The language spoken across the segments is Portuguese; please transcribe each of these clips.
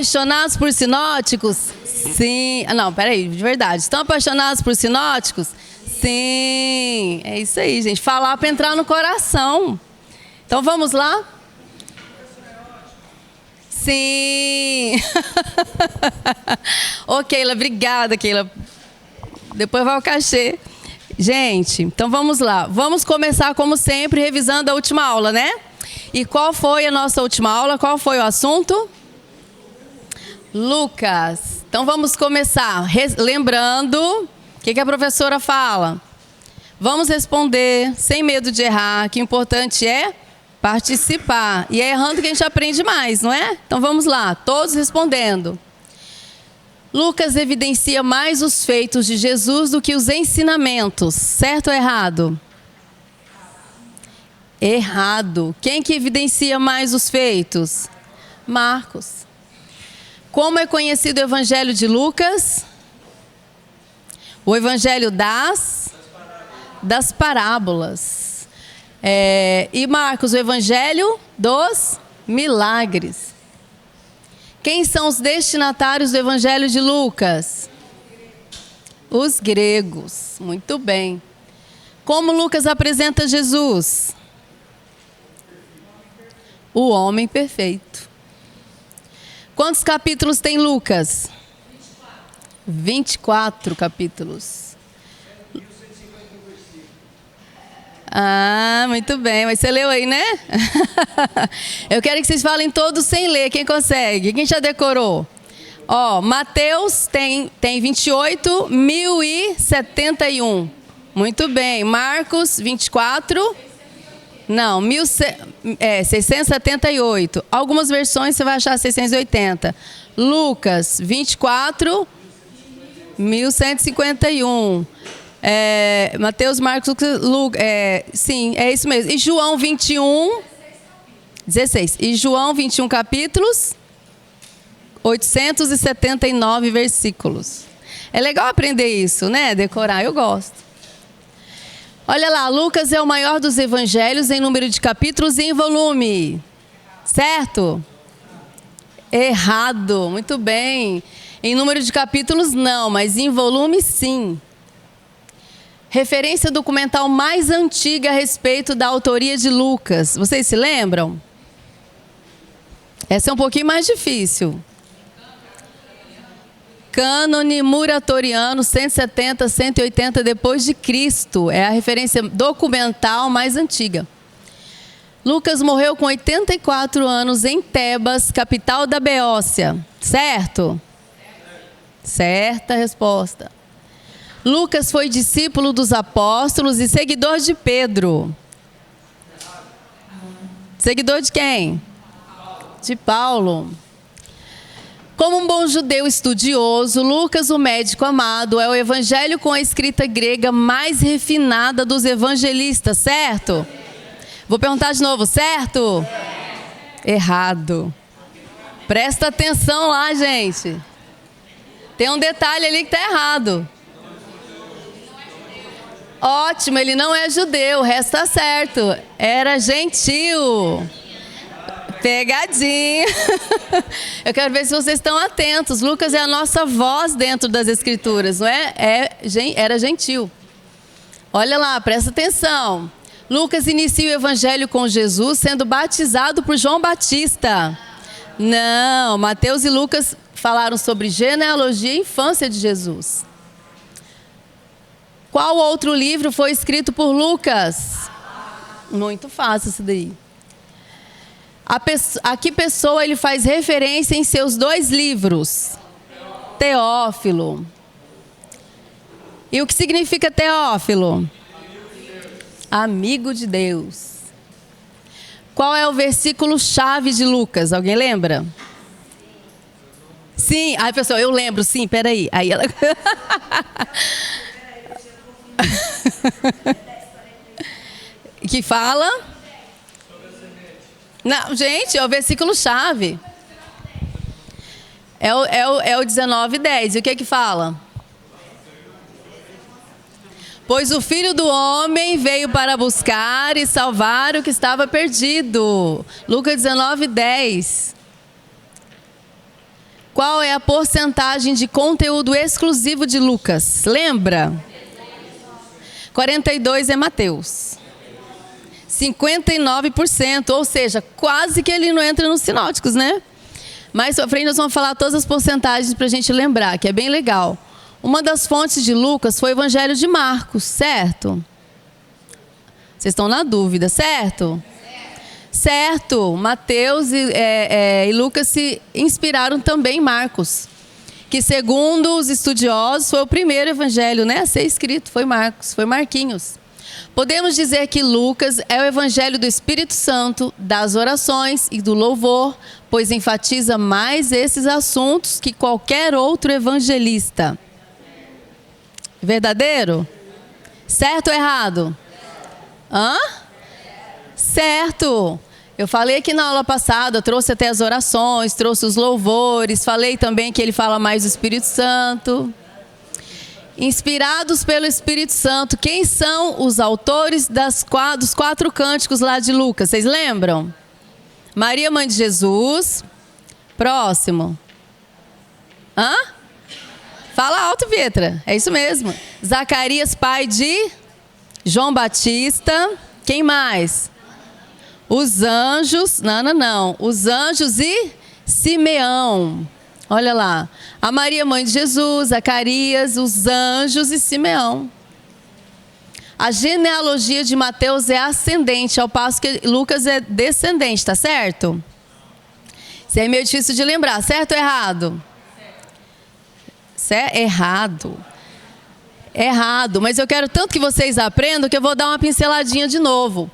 Apaixonados por sinóticos? Sim. Não, peraí, de verdade. Estão apaixonados por sinóticos? Sim. É isso aí, gente. Falar para entrar no coração. Então vamos lá? Sim. Ô, Keila, obrigada, Keila. Depois vai o cachê. Gente, então vamos lá. Vamos começar, como sempre, revisando a última aula, né? E qual foi a nossa última aula? Qual foi o assunto? Lucas. Então vamos começar. Lembrando, o que a professora fala? Vamos responder sem medo de errar, que o importante é participar. E é errando que a gente aprende mais, não é? Então vamos lá, todos respondendo. Lucas evidencia mais os feitos de Jesus do que os ensinamentos. Certo ou errado? Errado. Quem que evidencia mais os feitos? Marcos. Como é conhecido o Evangelho de Lucas? O Evangelho das parábolas. E Marcos, o Evangelho dos milagres. Quem são os destinatários do Evangelho de Lucas? Os gregos. Muito bem. Como Lucas apresenta Jesus? O homem perfeito. Quantos capítulos tem Lucas? 24 capítulos. Ah, muito bem. Mas você leu aí, né? Eu quero que vocês falem todos sem ler. Quem consegue? Quem já decorou? Ó, Mateus tem 28, 1071. Muito bem. Marcos, 24. Não, 678. Algumas versões você vai achar 680. Lucas, 24, 1151. Mateus, Marcos, Lucas. Sim, é isso mesmo. E João 21, 16. E João 21 capítulos, 879 versículos. É legal aprender isso, né? Decorar, eu gosto. Olha lá, Lucas é o maior dos evangelhos em número de capítulos e em volume. Certo? Errado, muito bem. Em número de capítulos não, mas em volume sim. Referência documental mais antiga a respeito da autoria de Lucas. Vocês se lembram? Essa é um pouquinho mais difícil. Cânone Muratoriano, 170, 180 depois de Cristo. É a referência documental mais antiga. Lucas morreu com 84 anos em Tebas, capital da Beócia. Certo? Certa resposta. Lucas foi discípulo dos apóstolos e seguidor de Pedro. Seguidor de quem? De Paulo. Como um bom judeu estudioso, Lucas, o médico amado, é o evangelho com a escrita grega mais refinada dos evangelistas, certo? Vou perguntar de novo, certo? Errado. Presta atenção lá, gente. Tem um detalhe ali que está errado. Ótimo, ele não é judeu, o resto está certo. Era gentil. Pegadinha. Eu quero ver se vocês estão atentos. Lucas é a nossa voz dentro das escrituras, não é? Era gentil. Olha lá, presta atenção. Lucas inicia o evangelho com Jesus sendo batizado por João Batista. Não, Mateus e Lucas falaram sobre genealogia e infância de Jesus. Qual outro livro foi escrito por Lucas? Muito fácil isso daí. A que pessoa ele faz referência em seus dois livros? Teófilo. E o que significa Teófilo? Amigo de Deus. Qual é o versículo-chave de Lucas? Alguém lembra? Sim. Ai, pessoal, eu lembro, sim, peraí. Aí ela... que fala... Não, gente, é o versículo-chave. É o 19:10. E o que que fala? Pois o Filho do Homem veio para buscar e salvar o que estava perdido. Lucas 19:10. Qual é a porcentagem de conteúdo exclusivo de Lucas? Lembra? 42 é Mateus. 59%, ou seja, quase que ele não entra nos sinóticos, né? Mais pra frente nós vamos falar todas as porcentagens para a gente lembrar, que é bem legal. Uma das fontes de Lucas foi o Evangelho de Marcos, certo? Vocês estão na dúvida, certo? Certo. Mateus e Lucas se inspiraram também em Marcos, que segundo os estudiosos foi o primeiro evangelho, né, a ser escrito, foi Marcos, foi Marquinhos. Podemos dizer que Lucas é o evangelho do Espírito Santo, das orações e do louvor, pois enfatiza mais esses assuntos que qualquer outro evangelista. Verdadeiro? Certo ou errado? Hã? Certo. Eu falei aqui na aula passada, trouxe até as orações, trouxe os louvores, falei também que ele fala mais do Espírito Santo. Inspirados pelo Espírito Santo, quem são os autores dos 4 cânticos lá de Lucas? Vocês lembram? Maria, mãe de Jesus. Próximo. Hã? Fala alto, Pietra. É isso mesmo. Zacarias, pai de João Batista. Quem mais? Os anjos. Não. Os anjos e Simeão. Olha lá. A Maria, mãe de Jesus, Zacarias, os anjos e Simeão. A genealogia de Mateus é ascendente, ao passo que Lucas é descendente, tá certo? Isso é meio difícil de lembrar, certo ou errado? Errado. Errado, mas eu quero tanto que vocês aprendam que eu vou dar uma pinceladinha de novo.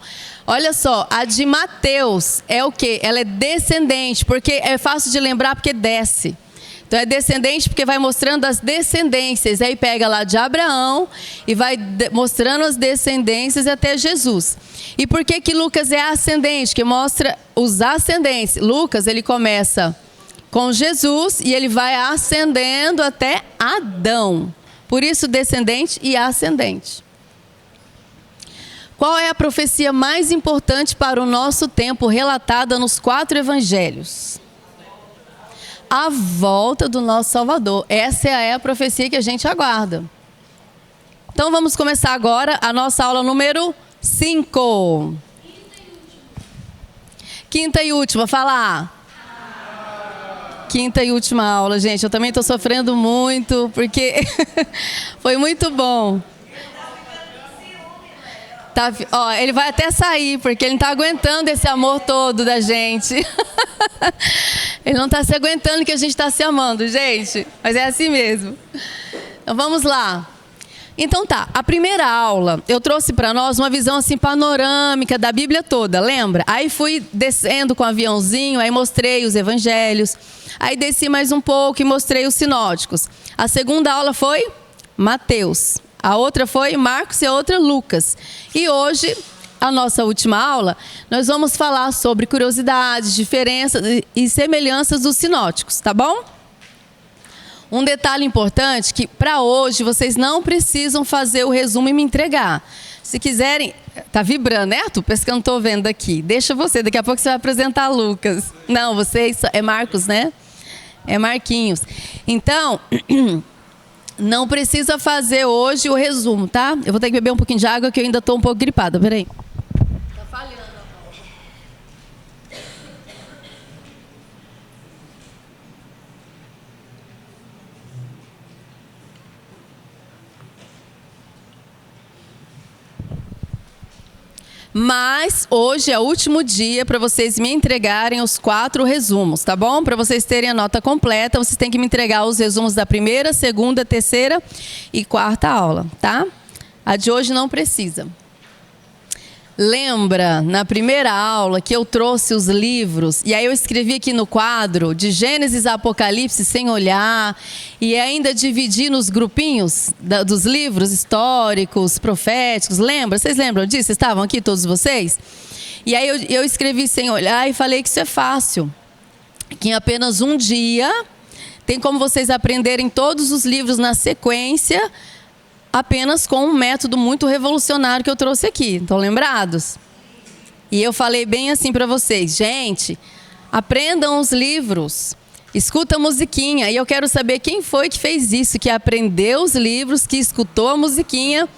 Olha só, a de Mateus é o quê? Ela é descendente, porque é fácil de lembrar porque desce. Então é descendente porque vai mostrando as descendências. Aí pega lá de Abraão e vai mostrando as descendências até Jesus. E por que que Lucas é ascendente? Que mostra os ascendentes. Lucas, ele começa com Jesus e ele vai ascendendo até Adão. Por isso descendente e ascendente. Qual é a profecia mais importante para o nosso tempo relatada nos 4 evangelhos? A volta do nosso Salvador. Essa é a profecia que a gente aguarda. Então vamos começar agora a nossa aula número 5. Quinta e última, fala. Quinta e última aula, gente. Eu também estou sofrendo muito, porque foi muito bom. Tá, ó, ele vai até sair, porque ele não está aguentando esse amor todo da gente. Ele não está se aguentando que a gente está se amando, gente. Mas é assim mesmo. Então vamos lá. Então tá, a primeira aula eu trouxe para nós uma visão assim panorâmica da Bíblia toda, lembra? Aí fui descendo com o aviãozinho, aí mostrei os evangelhos. Aí desci mais um pouco e mostrei os sinóticos. A segunda aula foi Mateus. A outra foi Marcos e a outra Lucas. E hoje, a nossa última aula, nós vamos falar sobre curiosidades, diferenças e semelhanças dos sinóticos, tá bom? Um detalhe importante que para hoje vocês não precisam fazer o resumo e me entregar. Se quiserem, tá vibrando, né, Arthur? Parece que eu não estou vendo aqui. Deixa você, daqui a pouco você vai apresentar Lucas. Não, vocês, é Marcos, né? É Marquinhos. Então... Não precisa fazer hoje o resumo, tá? Eu vou ter que beber um pouquinho de água que eu ainda estou um pouco gripada. Peraí. Tá falhando a voz. Mas hoje é o último dia para vocês me entregarem os 4 resumos, tá bom? Para vocês terem a nota completa, vocês têm que me entregar os resumos da primeira, segunda, terceira e quarta aula, tá? A de hoje não precisa. Lembra, na primeira aula, que eu trouxe os livros, e aí eu escrevi aqui no quadro, de Gênesis a Apocalipse, sem olhar, e ainda dividi nos grupinhos dos livros históricos, proféticos, lembra? Vocês lembram disso? Vocês estavam aqui, todos vocês? E aí eu escrevi sem olhar e falei que isso é fácil, que em apenas um dia, tem como vocês aprenderem todos os livros na sequência, apenas com um método muito revolucionário que eu trouxe aqui. Estão lembrados? E eu falei bem assim para vocês. Gente, aprendam os livros. escuta a musiquinha. E eu quero saber quem foi que fez isso, que aprendeu os livros, que escutou a musiquinha,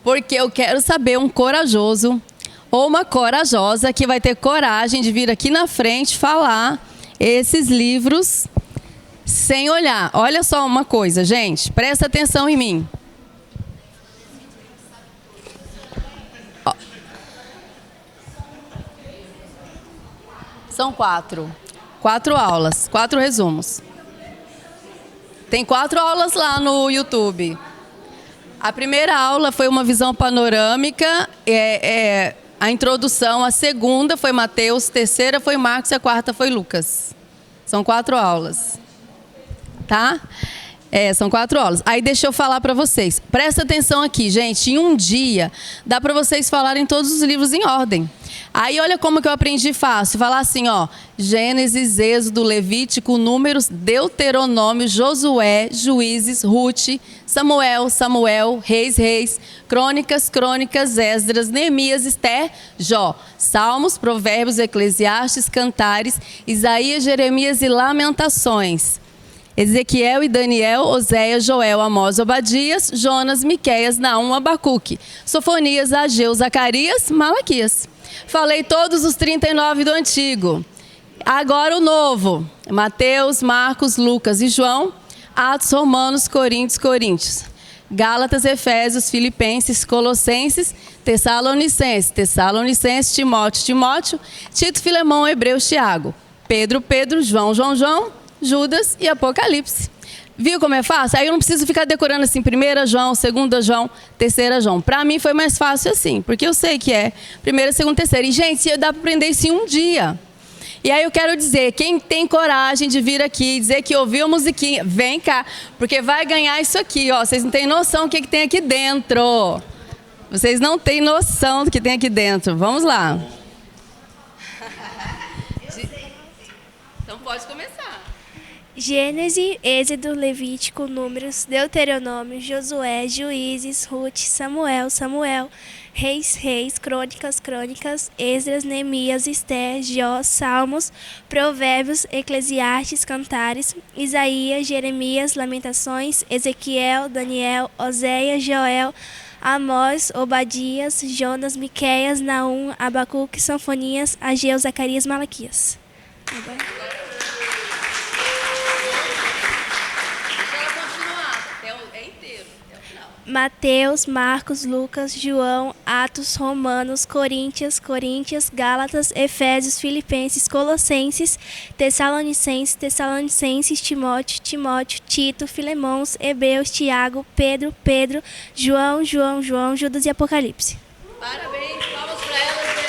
porque eu quero saber um corajoso ou uma corajosa que vai ter coragem de vir aqui na frente falar esses livros sem olhar. Olha só uma coisa, gente, presta atenção em mim. São 4 aulas, 4 resumos. Tem 4 aulas lá no YouTube. A primeira aula foi uma visão panorâmica, a introdução. A segunda foi Mateus, a terceira foi Marcos e a quarta foi Lucas. São 4 aulas. Tá? São 4 aulas. Aí deixa eu falar para vocês. Presta atenção aqui, gente. Em um dia, dá para vocês falarem todos os livros em ordem. Aí olha como que eu aprendi fácil. Falar assim, ó. Gênesis, Êxodo, Levítico, Números, Deuteronômio, Josué, Juízes, Rute, Samuel, Reis, Crônicas, Esdras, Neemias, Ester, Jó, Salmos, Provérbios, Eclesiastes, Cantares, Isaías, Jeremias e Lamentações. Ezequiel e Daniel, Oséias, Joel, Amós, Obadias, Jonas, Miqueias, Naum, Abacuque, Sofonias, Ageu, Zacarias, Malaquias. Falei todos os 39 do Antigo. Agora o Novo. Mateus, Marcos, Lucas e João. Atos, Romanos, Coríntios. Gálatas, Efésios, Filipenses, Colossenses, Tessalonicenses, Timóteo, Tito, Filemão, Hebreus, Tiago. Pedro, João, Judas e Apocalipse. Viu como é fácil? Aí eu não preciso ficar decorando assim, 1 João, 2 João, 3 João. Para mim foi mais fácil assim, porque eu sei que é 1ª, 2ª, 3ª. E, gente, dá para aprender isso em um dia. E aí eu quero dizer, quem tem coragem de vir aqui e dizer que ouviu a musiquinha, vem cá, porque vai ganhar isso aqui, ó. Vocês não têm noção do que tem aqui dentro. Vocês não têm noção do que tem aqui dentro. Vamos lá. Então pode começar. Gênesis, Êxodo, Levítico, Números, Deuteronômio, Josué, Juízes, Rute, Samuel, Reis, Crônicas, Esdras, Neemias, Ester, Jó, Salmos, Provérbios, Eclesiastes, Cantares, Isaías, Jeremias, Lamentações, Ezequiel, Daniel, Oséias, Joel, Amós, Obadias, Jonas, Miqueias, Naum, Abacuque, Sofonias, Ageu, Zacarias, Malaquias. Mateus, Marcos, Lucas, João, Atos, Romanos, Coríntios, Gálatas, Efésios, Filipenses, Colossenses, Tessalonicenses, Timóteo, Tito, Filemões, Hebreus, Tiago, Pedro, João, Judas e Apocalipse. Parabéns, palmas para elas, gente.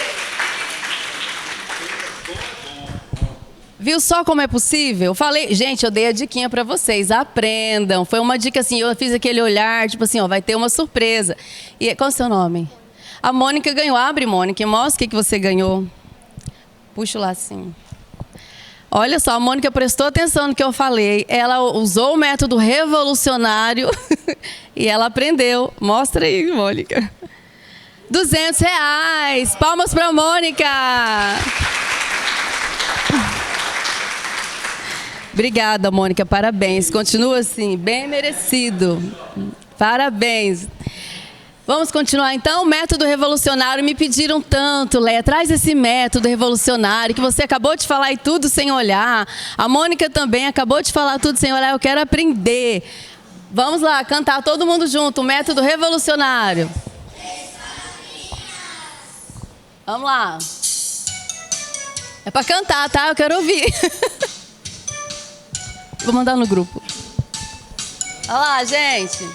Viu só como é possível? Falei, gente, eu dei a diquinha para vocês, aprendam. Foi uma dica assim, eu fiz aquele olhar, tipo assim, ó, vai ter uma surpresa. E qual é o seu nome? A Mônica ganhou. Abre, Mônica, mostra o que você ganhou. Puxa lá assim. Olha só, a Mônica prestou atenção no que eu falei. Ela usou o método revolucionário e ela aprendeu. Mostra aí, Mônica. R$200. Palmas para a Mônica. Obrigada, Mônica, parabéns. Continua assim, bem merecido. Parabéns. Vamos continuar então? Método revolucionário. Me pediram tanto, Léa, traz esse método revolucionário que você acabou de falar e tudo sem olhar. A Mônica também acabou de falar tudo sem olhar. Eu quero aprender. Vamos lá, cantar todo mundo junto. O método revolucionário. Vamos lá. É para cantar, tá? Eu quero ouvir. Vou mandar no grupo. Olha lá, gente.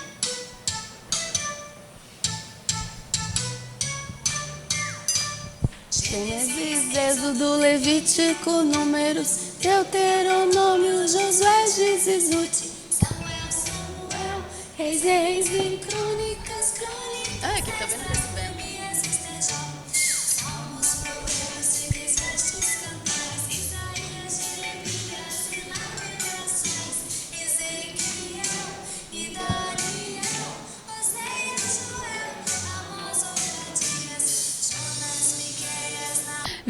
Gênesis, Êxodo, Levítico, Números, Deuteronômio, Josué, Juízes, Rute, Samuel, Reis e Crônicas. Ah, aqui tá vendo esse bem.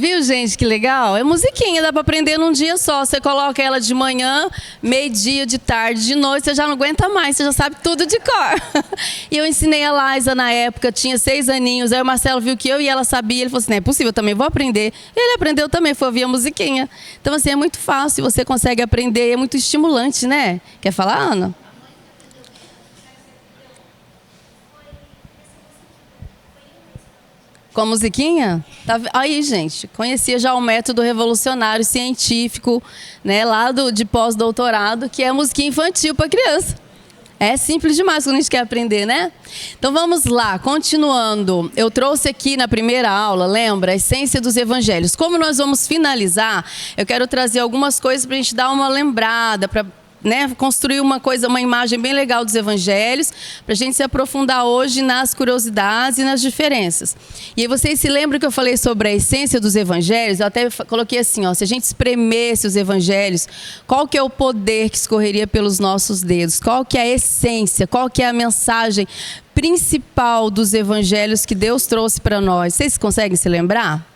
Viu, gente, que legal? É musiquinha, dá para aprender num dia só. Você coloca ela de manhã, meio-dia, de tarde, de noite, você já não aguenta mais, você já sabe tudo de cor. E eu ensinei a Liza na época, tinha 6 aninhos, aí o Marcelo viu que eu e ela sabia, ele falou assim, não é possível, eu também vou aprender. E ele aprendeu também, foi ouvir a musiquinha. Então, assim, é muito fácil, você consegue aprender, é muito estimulante, né? Quer falar, Ana? Com a musiquinha? Tá, aí, gente, conhecia já o método revolucionário científico, né, lá de pós-doutorado, que é a musiquinha infantil para criança. É simples demais quando a gente quer aprender, né? Então vamos lá, continuando. Eu trouxe aqui na primeira aula, lembra, a essência dos evangelhos. Como nós vamos finalizar, eu quero trazer algumas coisas para a gente dar uma lembrada, para construir uma imagem bem legal dos evangelhos, para a gente se aprofundar hoje nas curiosidades e nas diferenças. E aí vocês se lembram que eu falei sobre a essência dos evangelhos? Eu até coloquei assim, ó, se a gente espremesse os evangelhos, qual que é o poder que escorreria pelos nossos dedos? Qual que é a essência? Qual que é a mensagem principal dos evangelhos que Deus trouxe para nós? Vocês conseguem se lembrar?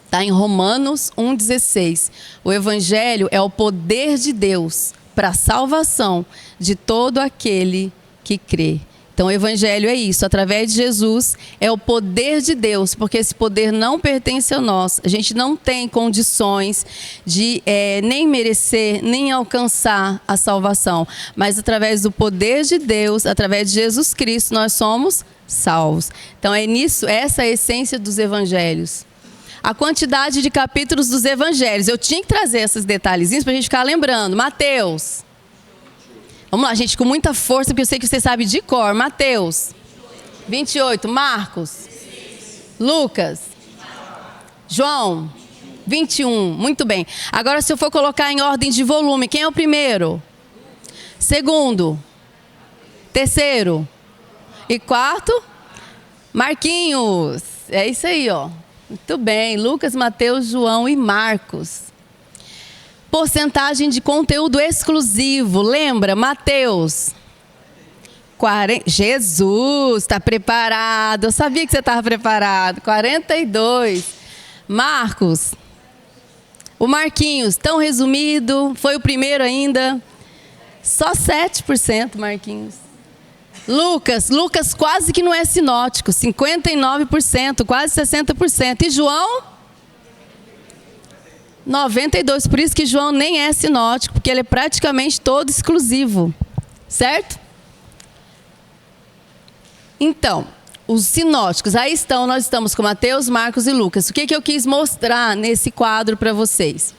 Está em Romanos 1,16. O Evangelho é o poder de Deus para a salvação de todo aquele que crê. Então, o Evangelho é isso. Através de Jesus, é o poder de Deus, porque esse poder não pertence a nós. A gente não tem condições de nem merecer, nem alcançar a salvação. Mas, através do poder de Deus, através de Jesus Cristo, nós somos salvos. Então, é nisso, essa é a essência dos Evangelhos. A quantidade de capítulos dos evangelhos. Eu tinha que trazer esses detalhezinhos para a gente ficar lembrando. Mateus. Vamos lá, gente, com muita força, porque eu sei que você sabe de cor. Mateus. 28. Marcos. Lucas. João. 21. Muito bem. Agora, se eu for colocar em ordem de volume, quem é o primeiro? Segundo. Terceiro. E quarto? Marquinhos. É isso aí, ó. Muito bem, Lucas, Mateus, João e Marcos. Porcentagem de conteúdo exclusivo, lembra? Mateus. 40, Jesus, está preparado. Eu sabia que você estava preparado. 42. Marcos. O Marquinhos, tão resumido, foi o primeiro ainda. Só 7%, Marquinhos. Lucas quase que não é sinótico, 59%, quase 60%. E João? 92%. Por isso que João nem é sinótico, porque ele é praticamente todo exclusivo. Certo? Então, os sinóticos, aí estão, nós estamos com Mateus, Marcos e Lucas. O que eu quis mostrar nesse quadro para vocês?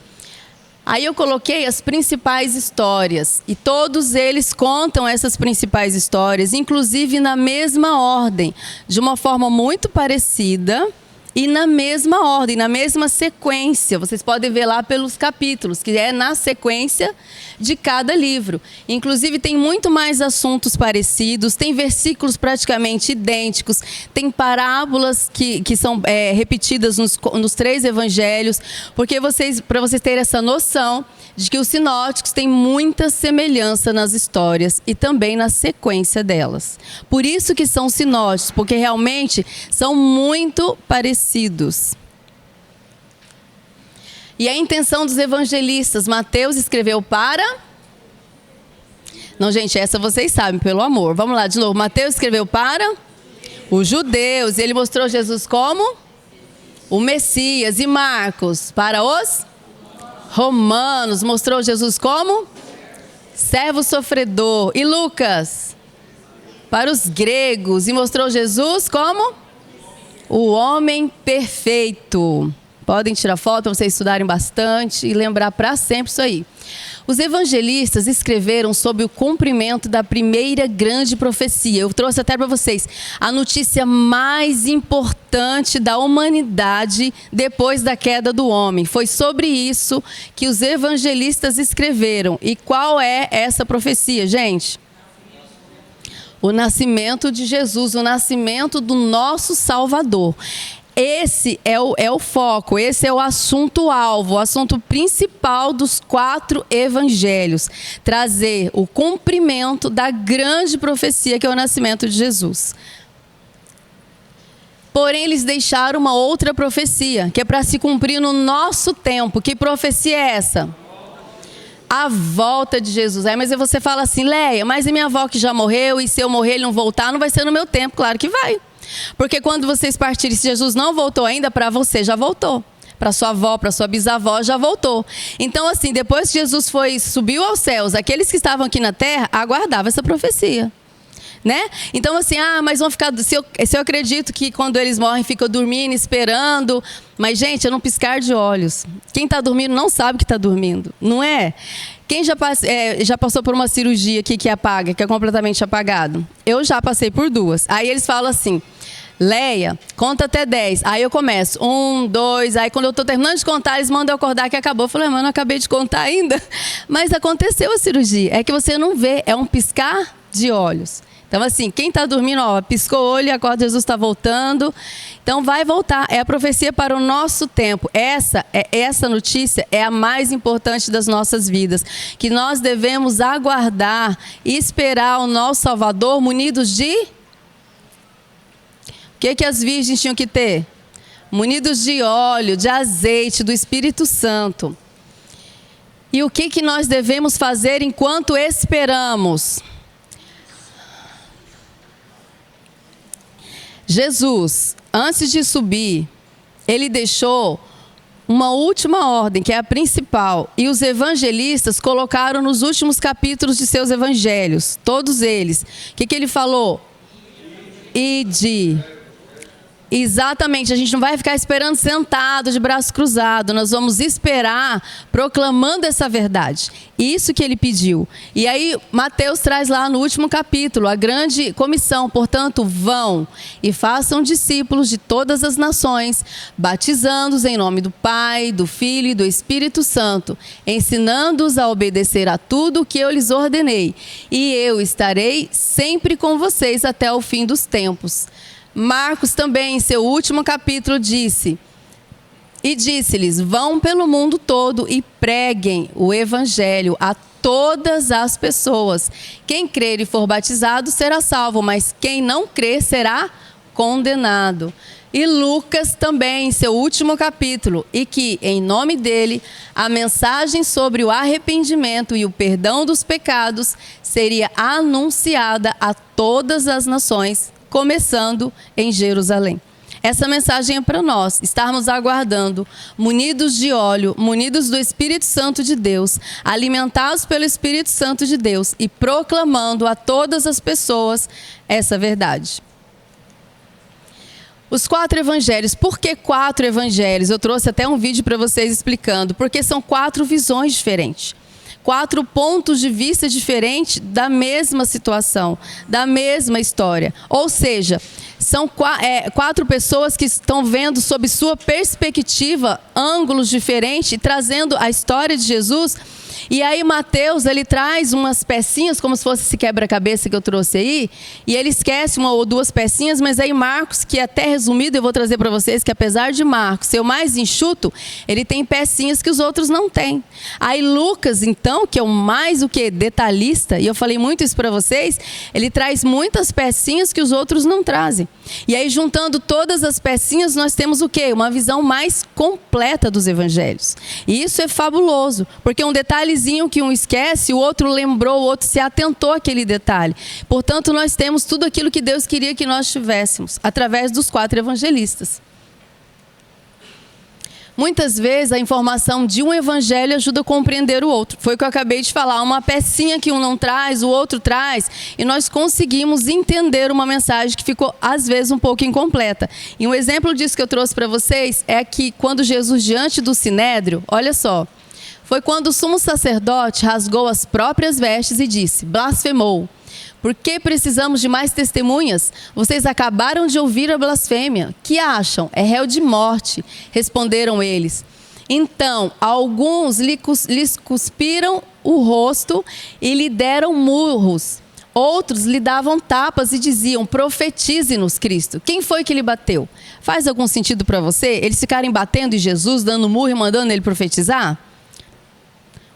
Aí eu coloquei as principais histórias, e todos eles contam essas principais histórias, inclusive na mesma ordem, de uma forma muito parecida e na mesma ordem, na mesma sequência. Vocês podem ver lá pelos capítulos, que é na sequência de cada livro. Inclusive tem muito mais assuntos parecidos, tem versículos praticamente idênticos, tem parábolas que são repetidas nos 3 evangelhos, porque para vocês terem essa noção de que os sinóticos têm muita semelhança nas histórias e também na sequência delas. Por isso que são sinóticos, porque realmente são muito parecidos. E a intenção dos evangelistas, Mateus escreveu para... Não, gente, essa vocês sabem, pelo amor. Vamos lá, de novo. Mateus escreveu para os judeus. E ele mostrou Jesus como o Messias. E Marcos para os romanos. Mostrou Jesus como servo sofredor. E Lucas para os gregos. E mostrou Jesus como o homem perfeito. Podem tirar foto para vocês estudarem bastante e lembrar para sempre isso aí. Os evangelistas escreveram sobre o cumprimento da primeira grande profecia. Eu trouxe até para vocês a notícia mais importante da humanidade depois da queda do homem. Foi sobre isso que os evangelistas escreveram. E qual é essa profecia, gente? O nascimento de Jesus, o nascimento do nosso Salvador. Esse é o foco, esse é o assunto-alvo, o assunto principal dos 4 evangelhos. Trazer o cumprimento da grande profecia que é o nascimento de Jesus. Porém, eles deixaram uma outra profecia, que é para se cumprir no nosso tempo. Que profecia é essa? A volta de Jesus. Aí, mas você fala assim, Leia, mas e minha avó que já morreu, e se eu morrer ele não voltar, não vai ser no meu tempo? Claro que vai. Porque quando vocês partirem, se Jesus não voltou ainda, para você já voltou. Para sua avó, para sua bisavó, já voltou. Então, assim, depois que Jesus subiu aos céus, aqueles que estavam aqui na terra aguardavam essa profecia. Né? Então, assim, mas vão ficar... Se eu acredito que quando eles morrem, ficam dormindo, esperando. Mas, gente, é num piscar de olhos. Quem está dormindo não sabe que está dormindo, não é? Quem já passou por uma cirurgia aqui que apaga, que é completamente apagado? Eu já passei por 2. Aí eles falam assim, Leia, conta até 10. Aí eu começo, 1, 2. Aí quando eu estou terminando de contar, eles mandam eu acordar que acabou. Eu falei, mas eu não acabei de contar ainda. Mas aconteceu a cirurgia. É que você não vê, é um piscar de olhos. Então, assim, quem está dormindo, piscou o olho e acorda, Jesus está voltando. Então, vai voltar. É a profecia para o nosso tempo. Essa notícia é a mais importante das nossas vidas. Que nós devemos aguardar e esperar o nosso Salvador munidos de... O que as virgens tinham que ter? Munidos de óleo, de azeite, do Espírito Santo. E o que nós devemos fazer enquanto esperamos? Jesus, antes de subir, ele deixou uma última ordem, que é a principal. E os evangelistas colocaram nos últimos capítulos de seus evangelhos, todos eles. O que ele falou? Ide. Exatamente, a gente não vai ficar esperando sentado, de braço cruzado. Nós vamos esperar proclamando essa verdade. Isso que ele pediu. E aí, Mateus traz lá no último capítulo, a grande comissão. Portanto, vão e façam discípulos de todas as nações, batizando-os em nome do Pai, do Filho e do Espírito Santo, ensinando-os a obedecer a tudo o que eu lhes ordenei. E eu estarei sempre com vocês até o fim dos tempos. Marcos também, em seu último capítulo, disse... E disse-lhes, vão pelo mundo todo e preguem o evangelho a todas as pessoas. Quem crer e for batizado será salvo, mas quem não crer será condenado. E Lucas também, em seu último capítulo, e que, em nome dele, a mensagem sobre o arrependimento e o perdão dos pecados seria anunciada a todas as nações, começando em Jerusalém. Essa mensagem é para nós, estarmos aguardando, munidos de óleo, munidos do Espírito Santo de Deus, alimentados pelo Espírito Santo de Deus e proclamando a todas as pessoas essa verdade. Os 4 evangelhos. Por que 4 evangelhos? Eu trouxe até um vídeo para vocês explicando. Porque são 4 visões diferentes. 4 pontos de vista diferentes da mesma situação, da mesma história. Ou seja, são 4 pessoas que estão vendo sob sua perspectiva, ângulos diferentes, trazendo a história de Jesus. E aí Mateus, ele traz umas pecinhas, como se fosse esse quebra-cabeça que eu trouxe aí, e ele esquece 1 ou 2 pecinhas, mas aí Marcos, que é até resumido, eu vou trazer para vocês, que apesar de Marcos ser o mais enxuto, ele tem pecinhas que os outros não têm. Aí Lucas, então, que é o mais detalhista, e eu falei muito isso para vocês, ele traz muitas pecinhas que os outros não trazem. E aí, juntando todas as pecinhas, nós temos o quê? Uma visão mais completa dos evangelhos. E isso é fabuloso, porque um detalhezinho que um esquece, o outro lembrou, o outro se atentou àquele detalhe. Portanto, nós temos tudo aquilo que Deus queria que nós tivéssemos, através dos 4 evangelistas. Muitas vezes a informação de um evangelho ajuda a compreender o outro. Foi o que eu acabei de falar, uma pecinha que um não traz, o outro traz, e nós conseguimos entender uma mensagem que ficou, às vezes, um pouco incompleta. E um exemplo disso que eu trouxe para vocês é que quando Jesus, diante do Sinédrio, olha só, foi quando o sumo sacerdote rasgou as próprias vestes e disse, blasfemou. Por que precisamos de mais testemunhas? Vocês acabaram de ouvir a blasfêmia. Que acham? É réu de morte, responderam eles. Então, alguns lhes cuspiram o rosto e lhe deram murros. Outros lhe davam tapas e diziam, profetize-nos, Cristo. Quem foi que lhe bateu? Faz algum sentido para você? Eles ficarem batendo em Jesus, dando murro e mandando ele profetizar?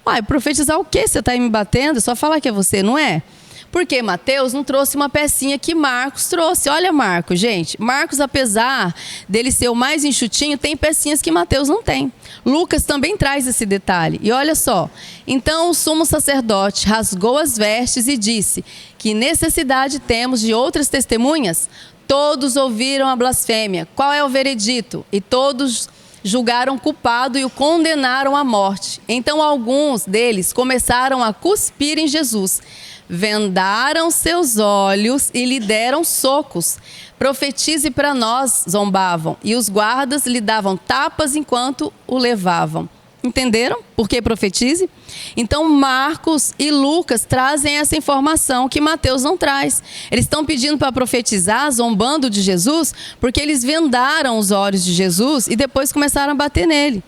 Uai, profetizar o quê? Você está aí me batendo? É só falar que é você, não é? Porque Mateus não trouxe uma pecinha que Marcos trouxe. Olha Marcos, gente. Marcos, apesar dele ser o mais enxutinho, tem pecinhas que Mateus não tem. Lucas também traz esse detalhe. E olha só. Então o sumo sacerdote rasgou as vestes e disse: que necessidade temos de outras testemunhas? Todos ouviram a blasfêmia. Qual é o veredito? E todos julgaram culpado e o condenaram à morte. Então alguns deles começaram a cuspir em Jesus, vendaram seus olhos e lhe deram socos. Profetize para nós, zombavam, e os guardas lhe davam tapas enquanto o levavam. Entenderam? Por que profetize? Então Marcos e Lucas trazem essa informação que Mateus não traz. Eles estão pedindo para profetizar, zombando de Jesus, porque eles vendaram os olhos de Jesus e depois começaram a bater nele.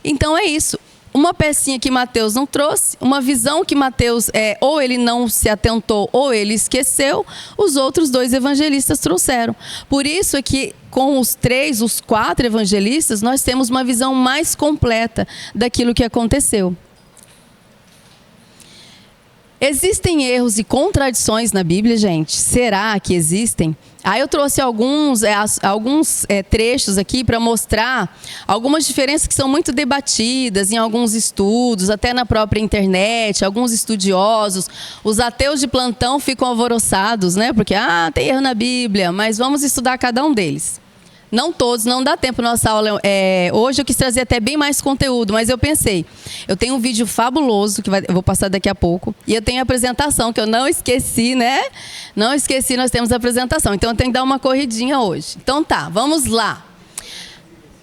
Então é isso. Uma pecinha que Mateus não trouxe, uma visão que Mateus, ou ele não se atentou ou ele esqueceu, os outros dois evangelistas trouxeram. Por isso é que com os quatro evangelistas, nós temos uma visão mais completa daquilo que aconteceu. Existem erros e contradições na Bíblia, gente? Será que existem? Eu trouxe alguns trechos aqui para mostrar algumas diferenças que são muito debatidas em alguns estudos, até na própria internet, alguns estudiosos. Os ateus de plantão ficam alvoroçados, né? Porque, tem erro na Bíblia, mas vamos estudar cada um deles. Não todos, não dá tempo nossa aula. Hoje eu quis trazer até bem mais conteúdo, mas eu pensei, eu tenho um vídeo fabuloso, que eu vou passar daqui a pouco, e eu tenho a apresentação, que eu não esqueci, né? Não esqueci, nós temos a apresentação, então eu tenho que dar uma corridinha hoje. Então tá, vamos lá.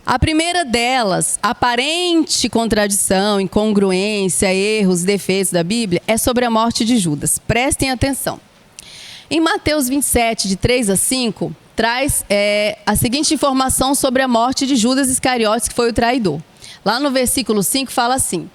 A primeira delas, aparente contradição, incongruência, erros, defeitos da Bíblia, é sobre a morte de Judas. Prestem atenção. Em Mateus 27, de 3 a 5... traz a seguinte informação sobre a morte de Judas Iscariotes, que foi o traidor. Lá no versículo 5 fala assim: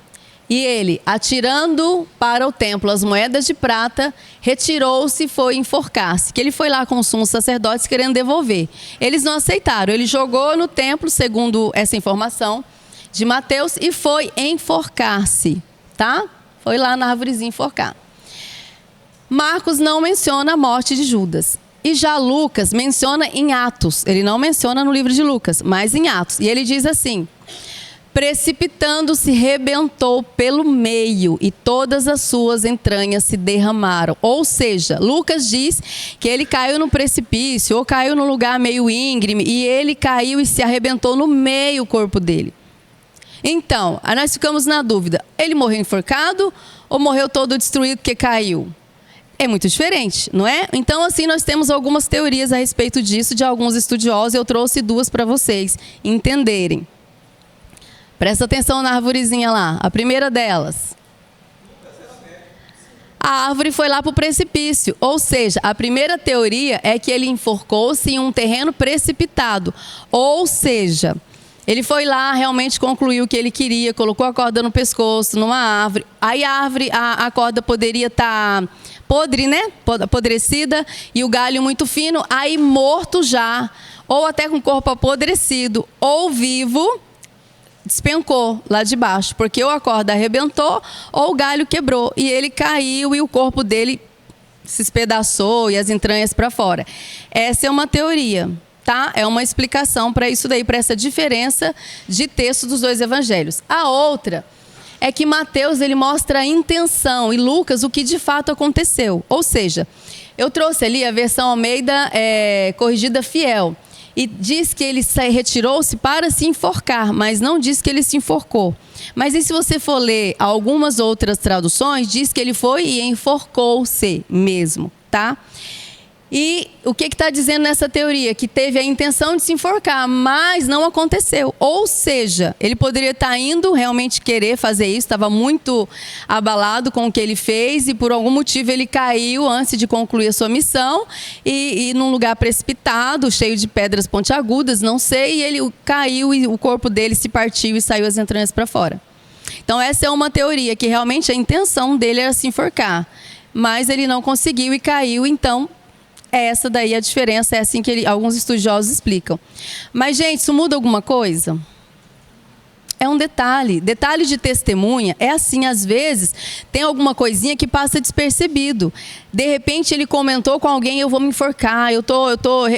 e ele, atirando para o templo as moedas de prata, retirou-se e foi enforcar-se. Que ele foi lá com os sumos sacerdotes querendo devolver. Eles não aceitaram. Ele jogou no templo, segundo essa informação de Mateus, e foi enforcar-se, tá? Foi lá na árvorezinha enforcar. Marcos não menciona a morte de Judas. E já Lucas menciona em Atos. Ele não menciona no livro de Lucas, mas em Atos. E ele diz assim: precipitando-se, rebentou pelo meio e todas as suas entranhas se derramaram. Ou seja, Lucas diz que ele caiu no precipício ou caiu num lugar meio íngreme e ele caiu e se arrebentou no meio o corpo dele. Então, nós ficamos na dúvida: ele morreu enforcado ou morreu todo destruído porque caiu? É muito diferente, não é? Então, assim, nós temos algumas teorias a respeito disso, de alguns estudiosos. Eu trouxe duas para vocês entenderem. Presta atenção na arvorezinha lá. A primeira delas. A árvore foi lá para o precipício. Ou seja, a primeira teoria é que ele enforcou-se em um terreno precipitado. Ou seja, ele foi lá, realmente concluiu o que ele queria, colocou a corda no pescoço, numa árvore. Aí a corda poderia estar podre, né? Apodrecida, e o galho muito fino, aí morto já, ou até com o corpo apodrecido, ou vivo, despencou lá de baixo, porque ou a corda arrebentou, ou o galho quebrou, e ele caiu e o corpo dele se espedaçou e as entranhas para fora. Essa é uma teoria, tá? É uma explicação para isso daí, para essa diferença de texto dos dois evangelhos. A outra é que Mateus ele mostra a intenção e Lucas o que de fato aconteceu. Ou seja, eu trouxe ali a versão Almeida corrigida fiel. E diz que ele retirou-se para se enforcar, mas não diz que ele se enforcou. Mas e se você for ler algumas outras traduções, diz que ele foi e enforcou-se mesmo, tá? E o que está dizendo nessa teoria? Que teve a intenção de se enforcar, mas não aconteceu. Ou seja, ele poderia estar indo realmente querer fazer isso, estava muito abalado com o que ele fez e por algum motivo ele caiu antes de concluir a sua missão e num lugar precipitado, cheio de pedras pontiagudas, não sei, e ele caiu e o corpo dele se partiu e saiu as entranhas para fora. Então essa é uma teoria, que realmente a intenção dele era se enforcar, mas ele não conseguiu e caiu, então essa daí a diferença, é assim que alguns estudiosos explicam. Mas, gente, isso muda alguma coisa? É um detalhe. Detalhe de testemunha é assim, às vezes, tem alguma coisinha que passa despercebido. De repente, ele comentou com alguém, eu vou me enforcar, eu tô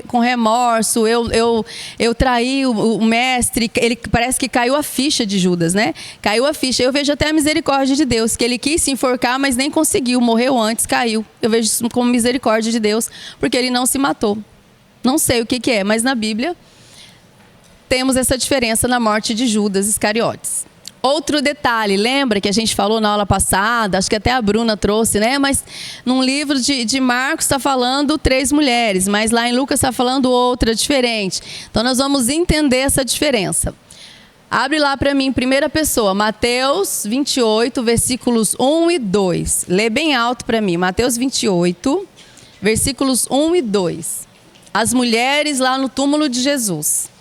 com remorso, eu traí o mestre. Ele parece que caiu a ficha de Judas, né? Caiu a ficha. Eu vejo até a misericórdia de Deus, que ele quis se enforcar, mas nem conseguiu, morreu antes, caiu. Eu vejo isso como misericórdia de Deus, porque ele não se matou. Não sei o que é, mas na Bíblia temos essa diferença na morte de Judas Iscariotes. Outro detalhe, lembra que a gente falou na aula passada, acho que até a Bruna trouxe, né? Mas num livro de Marcos está falando 3 mulheres, mas lá em Lucas está falando outra, diferente. Então nós vamos entender essa diferença. Abre lá para mim, primeira pessoa, Mateus 28, versículos 1 e 2. Lê bem alto para mim, Mateus 28, versículos 1 e 2. As mulheres lá no túmulo de Jesus.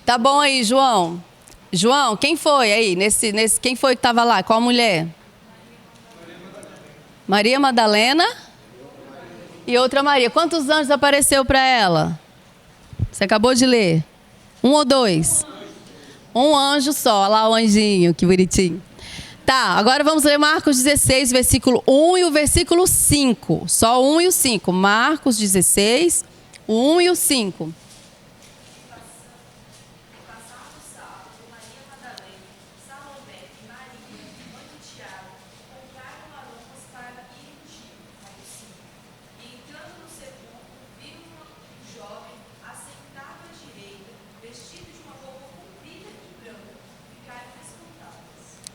Tá bom aí, João. João, quem foi aí? Quem foi que estava lá? Qual mulher? Maria Madalena e outra Maria. Quantos anjos apareceu para ela? Você acabou de ler. 1 ou 2? Um anjo só. Olha lá o anjinho, que bonitinho. Tá, agora vamos ler Marcos 16, versículo 1 e o versículo 5. Só o 1 e o 5. Marcos 16, o 1 e o 5.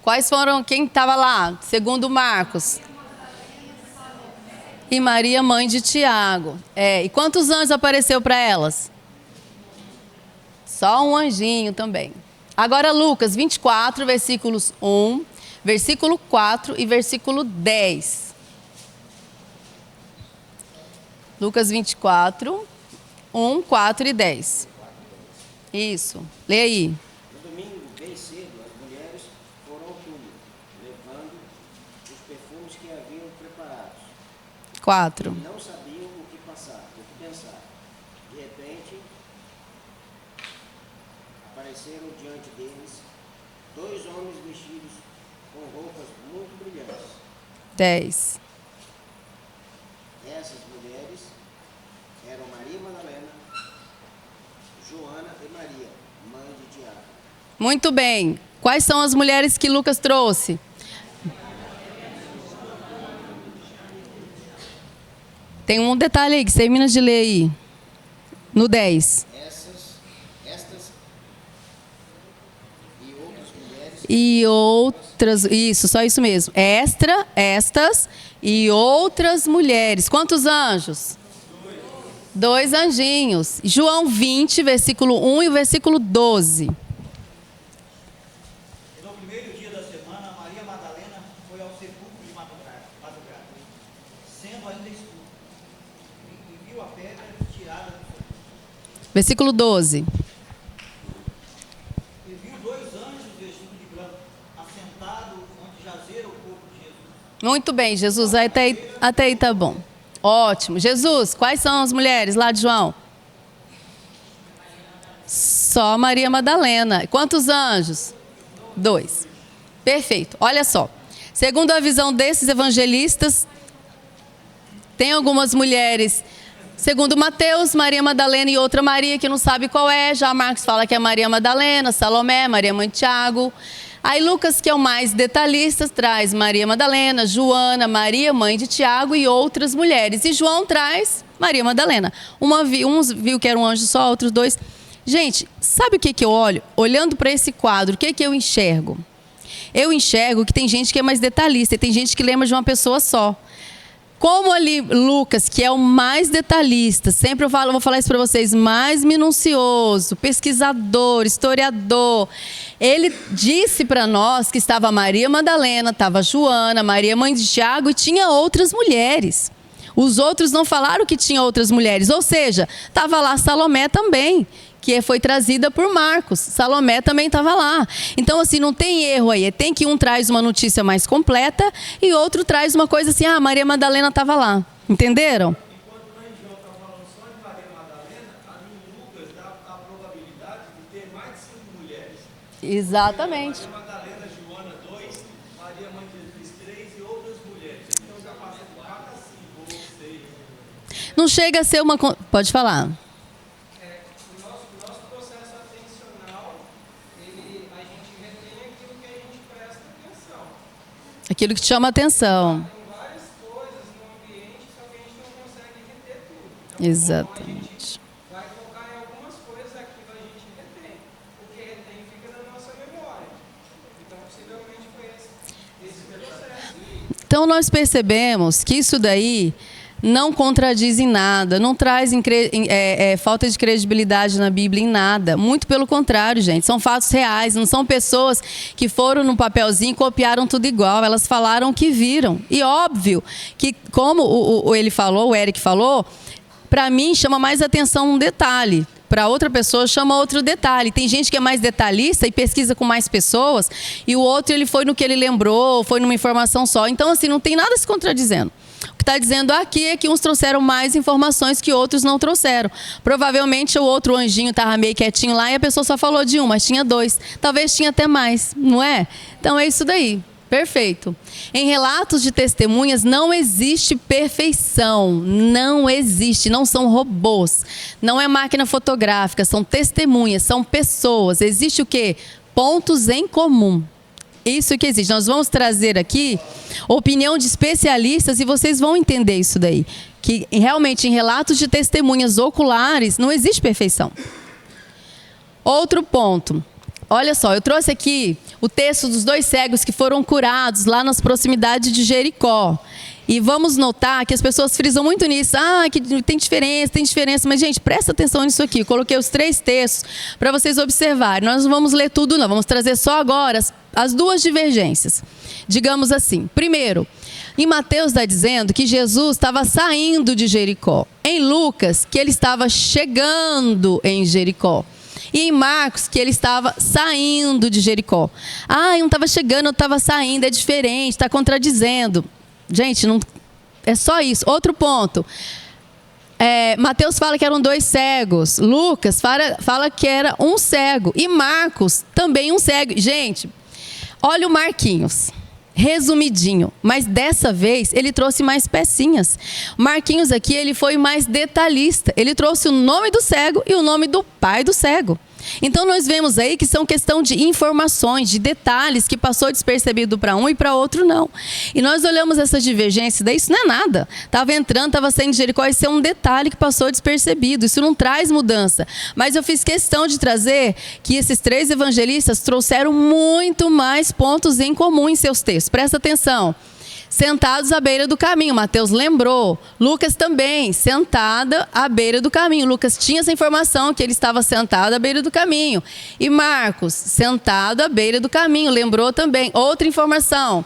Quais foram, quem estava lá? Segundo Marcos. E Maria, mãe de Tiago. E quantos anjos apareceu para elas? Só um anjinho também. Agora Lucas 24, versículos 1, versículo 4 e versículo 10. Lucas 24, 1, 4 e 10. Isso. Lê aí. 4. Não sabiam o que pensar. De repente, apareceram diante deles 2 homens vestidos com roupas muito brilhantes. 10. Essas mulheres eram Maria Madalena, Joana e Maria, mãe de Tiago. Muito bem. Quais são as mulheres que Lucas trouxe? Tem um detalhe aí que você termina de ler aí. No 10. Estas e outras mulheres. E outras. Isso, só isso mesmo. Estas e outras mulheres. Quantos anjos? 2 anjinhos. João 20, versículo 1 e o versículo 12. No primeiro dia da semana, Maria Madalena foi ao sepulcro de madrugada, sendo ainda escuro. E viu a pedra tirada do sepulcro. Versículo 12. E viu 2 anjos vestidos de branco, assentados onde jazera o corpo de Jesus. Muito bem, Jesus. Até aí tá bom. Ótimo. Jesus, quais são as mulheres lá de João? Só Maria Madalena. Quantos anjos? 2. Perfeito. Olha só. Segundo a visão desses evangelistas, tem algumas mulheres, segundo Mateus, Maria Madalena e outra Maria, que não sabe qual é. Já Marcos fala que é Maria Madalena, Salomé, Maria mãe de Tiago. Aí Lucas, que é o mais detalhista, traz Maria Madalena, Joana, Maria mãe de Tiago e outras mulheres. E João traz Maria Madalena. Uns viu que era um anjo só, outros 2. Gente, sabe o que eu olho? Olhando para esse quadro, o que eu enxergo? Eu enxergo que tem gente que é mais detalhista e tem gente que lembra de uma pessoa só. Como ali Lucas, que é o mais detalhista, sempre vou falar isso para vocês, mais minucioso, pesquisador, historiador, ele disse para nós que estava Maria Madalena, estava Joana, Maria mãe de Tiago e tinha outras mulheres. Os outros não falaram que tinha outras mulheres. Ou seja, estava lá Salomé também, que foi trazida por Marcos. Salomé também estava lá. Então, assim, não tem erro aí. Tem que um traz uma notícia mais completa e outro traz uma coisa assim, Maria Madalena estava lá. Entenderam? Enquanto o João está falando só de Maria Madalena, ali em Lucas dá a probabilidade de ter mais de 5 mulheres. Exatamente. Maria Madalena, Joana, 2, Maria Mãe de Jesus, 3 e outras mulheres. Então já passa de 4 a 5 ou 6. Não chega a ser uma... Pode falar. O nosso processo atencional, a gente retém aquilo que a gente presta atenção. Aquilo que te chama atenção. Tem várias coisas no ambiente, só que a gente não consegue reter tudo. Exatamente. Vai focar em algumas coisas, aquilo a gente retém. O que retém fica na nossa memória. Então, possivelmente foi esse processo. Então, nós percebemos que isso daí não contradiz em nada, não traz falta de credibilidade na Bíblia em nada. Muito pelo contrário, gente. São fatos reais, não são pessoas que foram no papelzinho e copiaram tudo igual. Elas falaram o que viram. E óbvio que, como o Eric falou, para mim chama mais atenção um detalhe. Para outra pessoa chama outro detalhe. Tem gente que é mais detalhista e pesquisa com mais pessoas, e o outro ele foi no que ele lembrou, foi numa informação só. Então, assim, não tem nada se contradizendo. O que está dizendo aqui é que uns trouxeram mais informações que outros não trouxeram. Provavelmente o outro anjinho estava meio quietinho lá e a pessoa só falou de um, mas tinha 2. Talvez tinha até mais, não é? Então é isso daí. Perfeito. Em relatos de testemunhas não existe perfeição. Não existe. Não são robôs. Não é máquina fotográfica. São testemunhas. São pessoas. Existe o quê? Pontos em comum. Isso que existe. Nós vamos trazer aqui opinião de especialistas e vocês vão entender isso daí. Que realmente em relatos de testemunhas oculares não existe perfeição. Outro ponto. Olha só, eu trouxe aqui o texto dos 2 cegos que foram curados lá nas proximidades de Jericó. E vamos notar que as pessoas frisam muito nisso. Que tem diferença. Mas, gente, presta atenção nisso aqui. Eu coloquei os 3 textos para vocês observarem. Nós não vamos ler tudo, não. Vamos trazer só agora as 2 divergências. Digamos assim. Primeiro, em Mateus está dizendo que Jesus estava saindo de Jericó. Em Lucas, que ele estava chegando em Jericó. E em Marcos, que ele estava saindo de Jericó. Eu não estava chegando, eu estava saindo. É diferente, está contradizendo. Gente, não, é só isso. Outro ponto. Mateus fala que eram 2 cegos. Lucas fala que era um cego. E Marcos também um cego. Gente, olha o Marquinhos. Resumidinho. Mas dessa vez ele trouxe mais pecinhas. Marquinhos aqui ele foi mais detalhista. Ele trouxe o nome do cego e o nome do pai do cego. Então nós vemos aí que são questão de informações, de detalhes que passou despercebido para um e para outro não. E nós olhamos essa divergência, daí isso não é nada. Estava entrando, estava saindo de Jericó, isso é um detalhe que passou despercebido, isso não traz mudança. Mas eu fiz questão de trazer que esses 3 evangelistas trouxeram muito mais pontos em comum em seus textos. Presta atenção. Sentados à beira do caminho, Mateus lembrou. Lucas também, sentada à beira do caminho. Lucas tinha essa informação que ele estava sentado à beira do caminho. E Marcos, sentado à beira do caminho, lembrou também. Outra informação,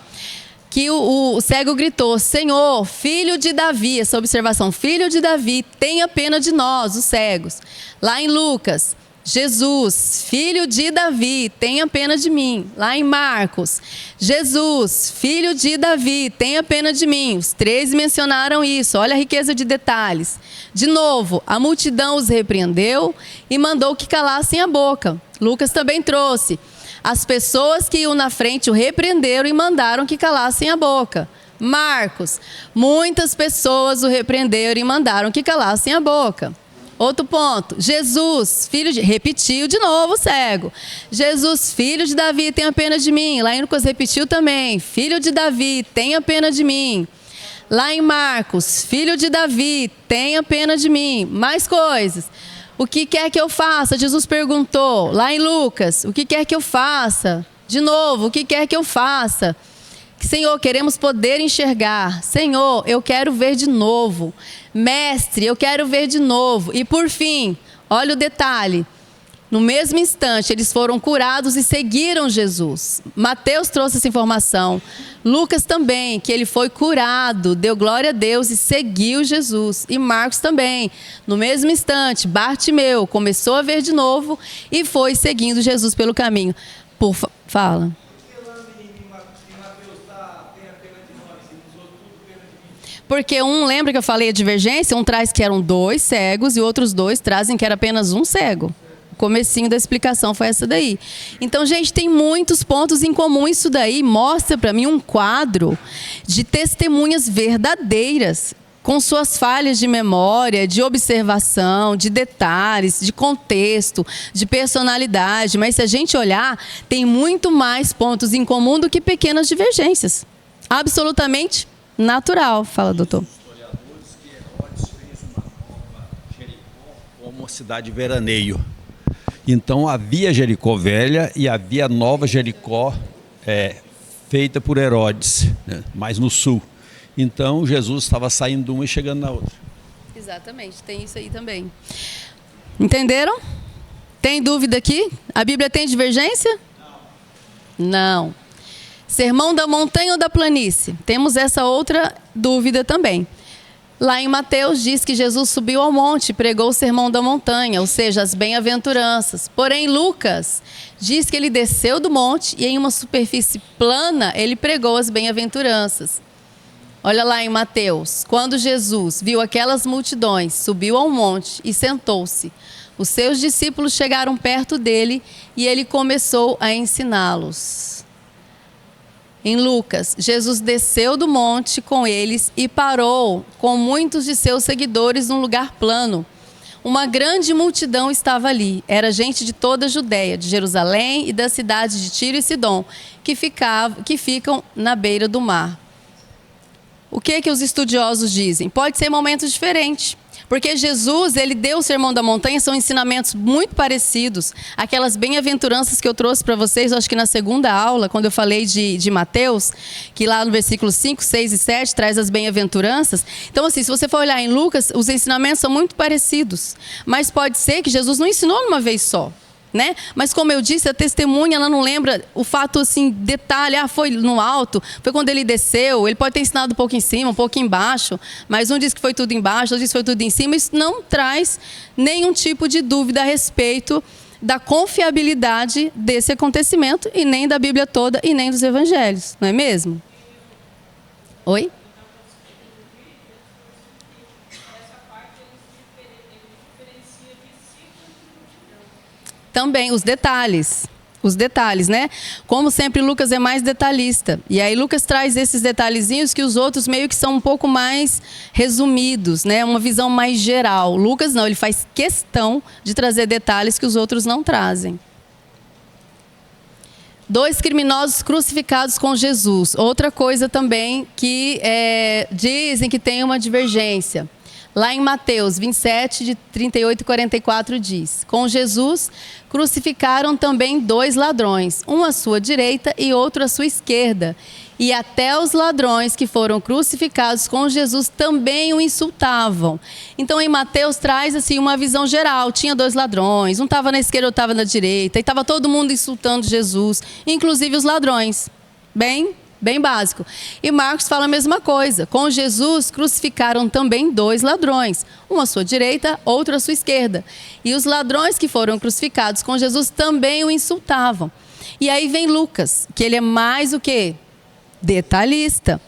que o cego gritou, Senhor, filho de Davi, essa observação, filho de Davi, tenha pena de nós, os cegos. Lá em Lucas, Jesus, filho de Davi, tenha pena de mim. Lá em Marcos, Jesus, filho de Davi, tenha pena de mim. Os 3 mencionaram isso, olha a riqueza de detalhes. De novo, a multidão os repreendeu e mandou que calassem a boca. Lucas também trouxe. As pessoas que iam na frente o repreenderam e mandaram que calassem a boca. Marcos, muitas pessoas o repreenderam e mandaram que calassem a boca. Outro ponto, Jesus, repetiu de novo o cego. Jesus, filho de Davi, tenha pena de mim. Lá em Lucas repetiu também, filho de Davi, tenha pena de mim. Lá em Marcos, filho de Davi, tenha pena de mim. Mais coisas. O que quer que eu faça? Jesus perguntou. Lá em Lucas, o que quer que eu faça? De novo, o que quer que eu faça? Senhor, queremos poder enxergar. Senhor, eu quero ver de novo. Mestre, eu quero ver de novo. E por fim, olha o detalhe. No mesmo instante, eles foram curados e seguiram Jesus. Mateus trouxe essa informação. Lucas também, que ele foi curado, deu glória a Deus e seguiu Jesus. E Marcos também. No mesmo instante, Bartimeu começou a ver de novo e foi seguindo Jesus pelo caminho. Fala. Porque lembra que eu falei a divergência? Um traz que eram 2 cegos e outros 2 trazem que era apenas um cego. O comecinho da explicação foi essa daí. Então, gente, tem muitos pontos em comum. Isso daí mostra para mim um quadro de testemunhas verdadeiras, com suas falhas de memória, de observação, de detalhes, de contexto, de personalidade. Mas se a gente olhar, tem muito mais pontos em comum do que pequenas divergências. Absolutamente natural, fala, doutor. Historiadores que Herodes fez uma nova Jericó como uma cidade veraneio. Então havia Jericó velha e havia nova Jericó feita por Herodes, né, mais no sul. Então Jesus estava saindo de uma e chegando na outra. Exatamente, tem isso aí também. Entenderam? Tem dúvida aqui? A Bíblia tem divergência? Não. Sermão da montanha ou da planície? Temos essa outra dúvida também. Lá em Mateus diz que Jesus subiu ao monte e pregou o sermão da montanha, ou seja, as bem-aventuranças. Porém, Lucas diz que ele desceu do monte e em uma superfície plana ele pregou as bem-aventuranças. Olha lá em Mateus, quando Jesus viu aquelas multidões, subiu ao monte e sentou-se. Os seus discípulos chegaram perto dele e ele começou a ensiná-los. Em Lucas, Jesus desceu do monte com eles e parou com muitos de seus seguidores num lugar plano. Uma grande multidão estava ali. Era gente de toda a Judéia, de Jerusalém e das cidades de Tiro e Sidom, que ficam na beira do mar. O que os estudiosos dizem? Pode ser momentos diferentes. Porque Jesus, ele deu o Sermão da Montanha, são ensinamentos muito parecidos. Aquelas bem-aventuranças que eu trouxe para vocês, acho que na segunda aula, quando eu falei de Mateus, que lá no versículo 5, 6 e 7 traz as bem-aventuranças. Então, assim, se você for olhar em Lucas, os ensinamentos são muito parecidos. Mas pode ser que Jesus não ensinou numa vez só. Né? Mas como eu disse, a testemunha ela não lembra o fato assim, detalhe, foi no alto, foi quando ele desceu, ele pode ter ensinado um pouco em cima, um pouco embaixo, mas um diz que foi tudo embaixo, outro diz que foi tudo em cima. Isso não traz nenhum tipo de dúvida a respeito da confiabilidade desse acontecimento e nem da Bíblia toda e nem dos evangelhos, não é mesmo? Oi? Também os detalhes, né? Como sempre, Lucas é mais detalhista. E aí Lucas traz esses detalhezinhos que os outros meio que são um pouco mais resumidos, né? Uma visão mais geral. Lucas não, ele faz questão de trazer detalhes que os outros não trazem. 2 criminosos crucificados com Jesus. Outra coisa também que dizem que tem uma divergência. Lá em Mateus 27, de 38 e 44 diz: com Jesus crucificaram também 2 ladrões, um à sua direita e outro à sua esquerda. E até os ladrões que foram crucificados com Jesus também o insultavam. Então em Mateus traz assim uma visão geral. Tinha 2 ladrões, um estava na esquerda, outro estava na direita. E estava todo mundo insultando Jesus, inclusive os ladrões. Bem básico. E Marcos fala a mesma coisa. Com Jesus crucificaram também 2 ladrões, um à sua direita, outro à sua esquerda. E os ladrões que foram crucificados com Jesus também o insultavam. E aí vem Lucas, que ele é mais o quê? Detalhista.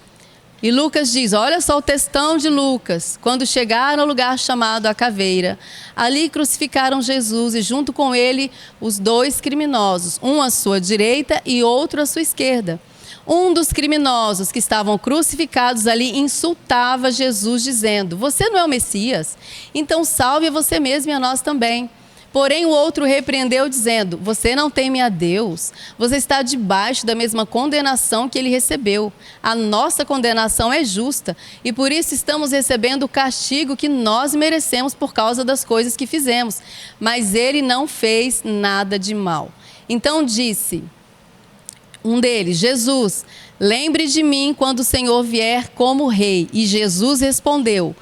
E Lucas diz, olha só o textão de Lucas. Quando chegaram ao lugar chamado a Caveira, ali crucificaram Jesus e junto com ele os 2 criminosos, um à sua direita e outro à sua esquerda. Um dos criminosos que estavam crucificados ali insultava Jesus dizendo: você não é o Messias? Então salve a você mesmo e a nós também. Porém o outro repreendeu dizendo: você não teme a Deus? Você está debaixo da mesma condenação que ele recebeu. A nossa condenação é justa e por isso estamos recebendo o castigo que nós merecemos por causa das coisas que fizemos. Mas ele não fez nada de mal. Então disse um deles: Jesus, lembre de mim quando o Senhor vier como rei. E Jesus respondeu: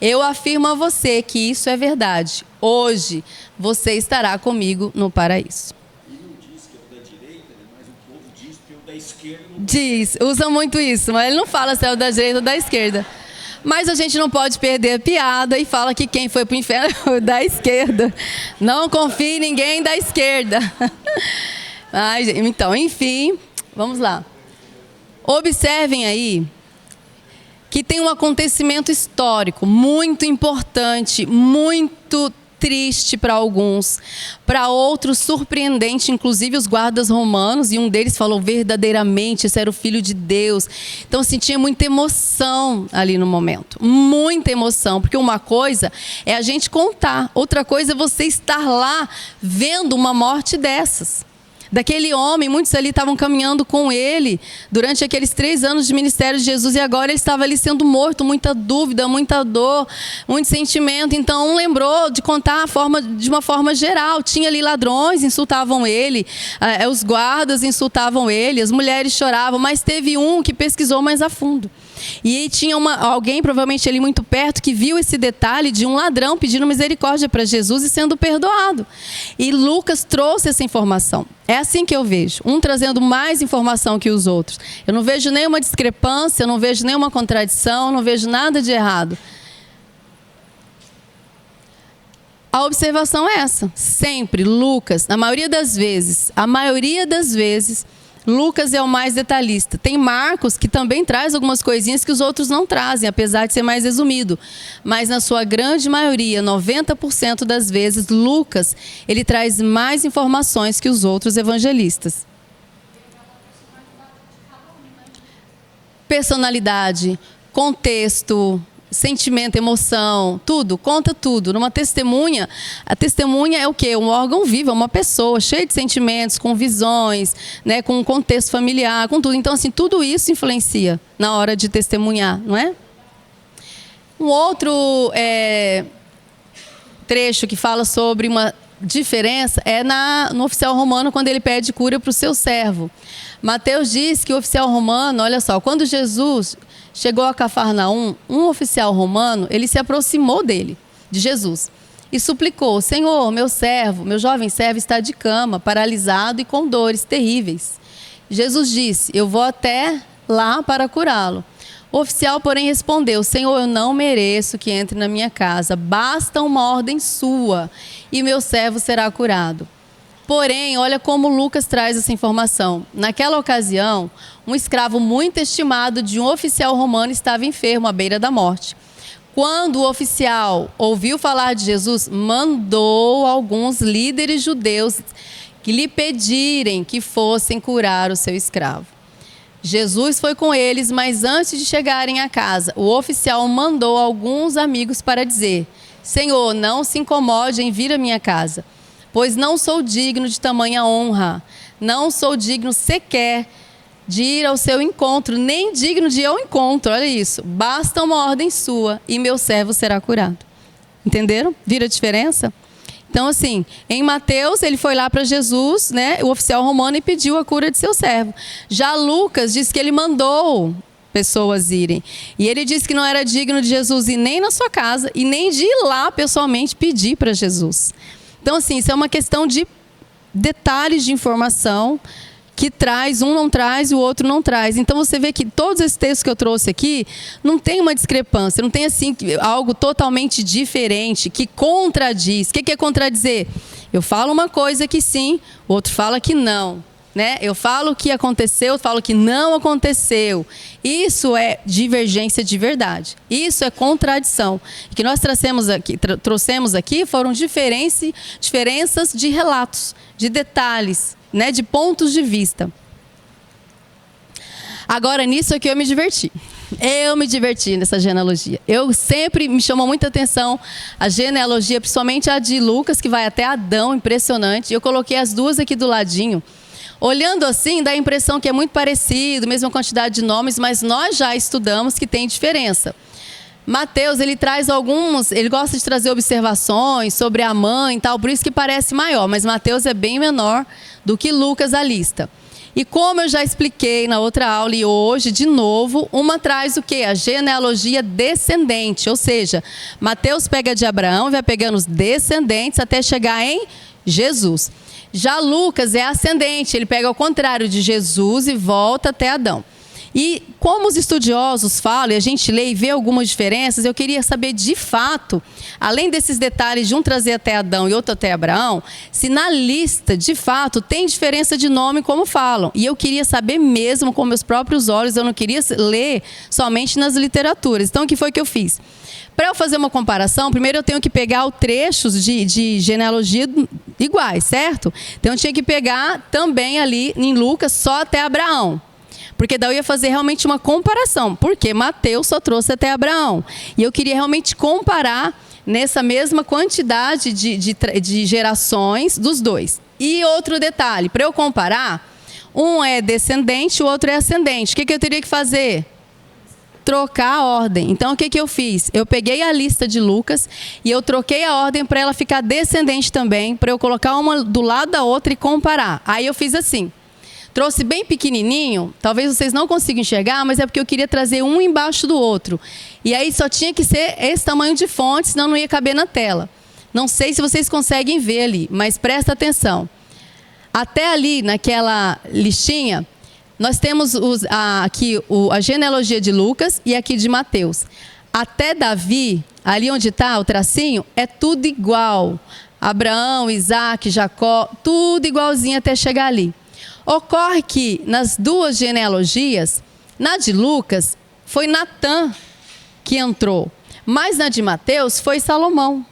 Eu afirmo a você que isso é verdade. Hoje você estará comigo no paraíso. E não diz que é o da direita, mas o povo diz que é o da esquerda. Diz, usa muito isso, mas ele não fala se é o da direita ou da esquerda. Mas a gente não pode perder a piada e fala que quem foi para o inferno é o da esquerda. Não confie em ninguém da esquerda. Ai, então, enfim, vamos lá. Observem aí que tem um acontecimento histórico muito importante, muito triste para alguns, para outros surpreendente, inclusive os guardas romanos, e um deles falou verdadeiramente, esse era o Filho de Deus. Então, assim, tinha muita emoção ali no momento, muita emoção, porque uma coisa é a gente contar, outra coisa é você estar lá vendo uma morte dessas. Daquele homem, muitos ali estavam caminhando com ele durante aqueles 3 anos de ministério de Jesus, e agora ele estava ali sendo morto, muita dúvida, muita dor, muito sentimento. Então um lembrou de contar de uma forma geral. Tinha ali ladrões, insultavam ele, os guardas insultavam ele, as mulheres choravam, mas teve um que pesquisou mais a fundo. E tinha alguém, provavelmente ali muito perto, que viu esse detalhe de um ladrão pedindo misericórdia para Jesus e sendo perdoado. E Lucas trouxe essa informação. É assim que eu vejo, um trazendo mais informação que os outros. Eu não vejo nenhuma discrepância, eu não vejo nenhuma contradição, não vejo nada de errado. A observação é essa. Sempre, Lucas, a maioria das vezes, Lucas é o mais detalhista. Tem Marcos que também traz algumas coisinhas que os outros não trazem, apesar de ser mais resumido. Mas na sua grande maioria, 90% das vezes, Lucas, ele traz mais informações que os outros evangelistas. Personalidade, contexto, sentimento, emoção, tudo, conta tudo. Numa testemunha, a testemunha é o quê? Um órgão vivo, é uma pessoa cheia de sentimentos, com visões, né, com um contexto familiar, com tudo. Então, assim, tudo isso influencia na hora de testemunhar, não é? Um outro trecho que fala sobre uma diferença é no oficial romano, quando ele pede cura para o seu servo. Mateus diz que o oficial romano, olha só, quando Jesus chegou a Cafarnaum, um oficial romano, ele se aproximou de Jesus, e suplicou: Senhor, meu jovem servo está de cama, paralisado e com dores terríveis. Jesus disse: eu vou até lá para curá-lo. O oficial, porém, respondeu: Senhor, eu não mereço que entre na minha casa, basta uma ordem sua, e meu servo será curado. Porém, olha como Lucas traz essa informação. Naquela ocasião, um escravo muito estimado de um oficial romano estava enfermo à beira da morte. Quando o oficial ouviu falar de Jesus, mandou alguns líderes judeus que lhe pedirem que fossem curar o seu escravo. Jesus foi com eles, mas antes de chegarem à casa, o oficial mandou alguns amigos para dizer: Senhor, não se incomode em vir à minha casa, pois não sou digno de tamanha honra, não sou digno sequer de ir ao seu encontro, nem digno de ir ao encontro, olha isso. Basta uma ordem sua e meu servo será curado. Entenderam? Viram a diferença? Então, assim, em Mateus, ele foi lá para Jesus, né, o oficial romano, e pediu a cura de seu servo. Já Lucas diz que ele mandou pessoas irem. E ele disse que não era digno de Jesus ir nem na sua casa e nem de ir lá pessoalmente pedir para Jesus. Então, assim, isso é uma questão de detalhes de informação que traz, um não traz e o outro não traz. Então, você vê que todos esses textos que eu trouxe aqui não tem uma discrepância, não tem, assim, algo totalmente diferente, que contradiz. O que é contradizer? Eu falo uma coisa que sim, o outro fala que não. Né? Eu falo que aconteceu, eu falo que não aconteceu. Isso é divergência de verdade. Isso é contradição. O que nós trouxemos aqui foram diferenças de relatos, de detalhes, né? De pontos de vista. Agora, nisso aqui eu me diverti. Eu me diverti nessa genealogia. Sempre me chamou muita atenção a genealogia, principalmente a de Lucas, que vai até Adão, impressionante. Eu coloquei as duas aqui do ladinho. Olhando assim, dá a impressão que é muito parecido, mesma quantidade de nomes, mas nós já estudamos que tem diferença. Mateus, ele gosta de trazer observações sobre a mãe e tal, por isso que parece maior, mas Mateus é bem menor do que Lucas, a lista. E como eu já expliquei na outra aula e hoje, de novo, uma traz o quê? A genealogia descendente, ou seja, Mateus pega de Abraão e vai pegando os descendentes até chegar em Jesus. Já Lucas é ascendente, ele pega ao contrário de Jesus e volta até Adão. E como os estudiosos falam, e a gente lê e vê algumas diferenças, eu queria saber de fato, além desses detalhes de um trazer até Adão e outro até Abraão, se na lista, de fato, tem diferença de nome como falam. E eu queria saber mesmo com meus próprios olhos, eu não queria ler somente nas literaturas. Então, o que foi que eu fiz? Para eu fazer uma comparação, primeiro eu tenho que pegar os trechos de genealogia iguais, certo? Então, eu tinha que pegar também ali em Lucas só até Abraão. Porque daí eu ia fazer realmente uma comparação. Porque Mateus só trouxe até Abraão. E eu queria realmente comparar nessa mesma quantidade de gerações dos dois. E outro detalhe, para eu comparar, um é descendente, o outro é ascendente. O que eu teria que fazer? Trocar a ordem. Então, o que eu fiz? Eu peguei a lista de Lucas e eu troquei a ordem para ela ficar descendente também, para eu colocar uma do lado da outra e comparar. Aí eu fiz assim. Trouxe bem pequenininho, talvez vocês não consigam enxergar, mas é porque eu queria trazer um embaixo do outro. E aí só tinha que ser esse tamanho de fonte, senão não ia caber na tela. Não sei se vocês conseguem ver ali, mas presta atenção. Até ali, naquela listinha, nós temos aqui a genealogia de Lucas e aqui de Mateus. Até Davi, ali onde está o tracinho, é tudo igual. Abraão, Isaac, Jacó, tudo igualzinho até chegar ali. Ocorre que nas duas genealogias, na de Lucas foi Natã que entrou, mas na de Mateus foi Salomão.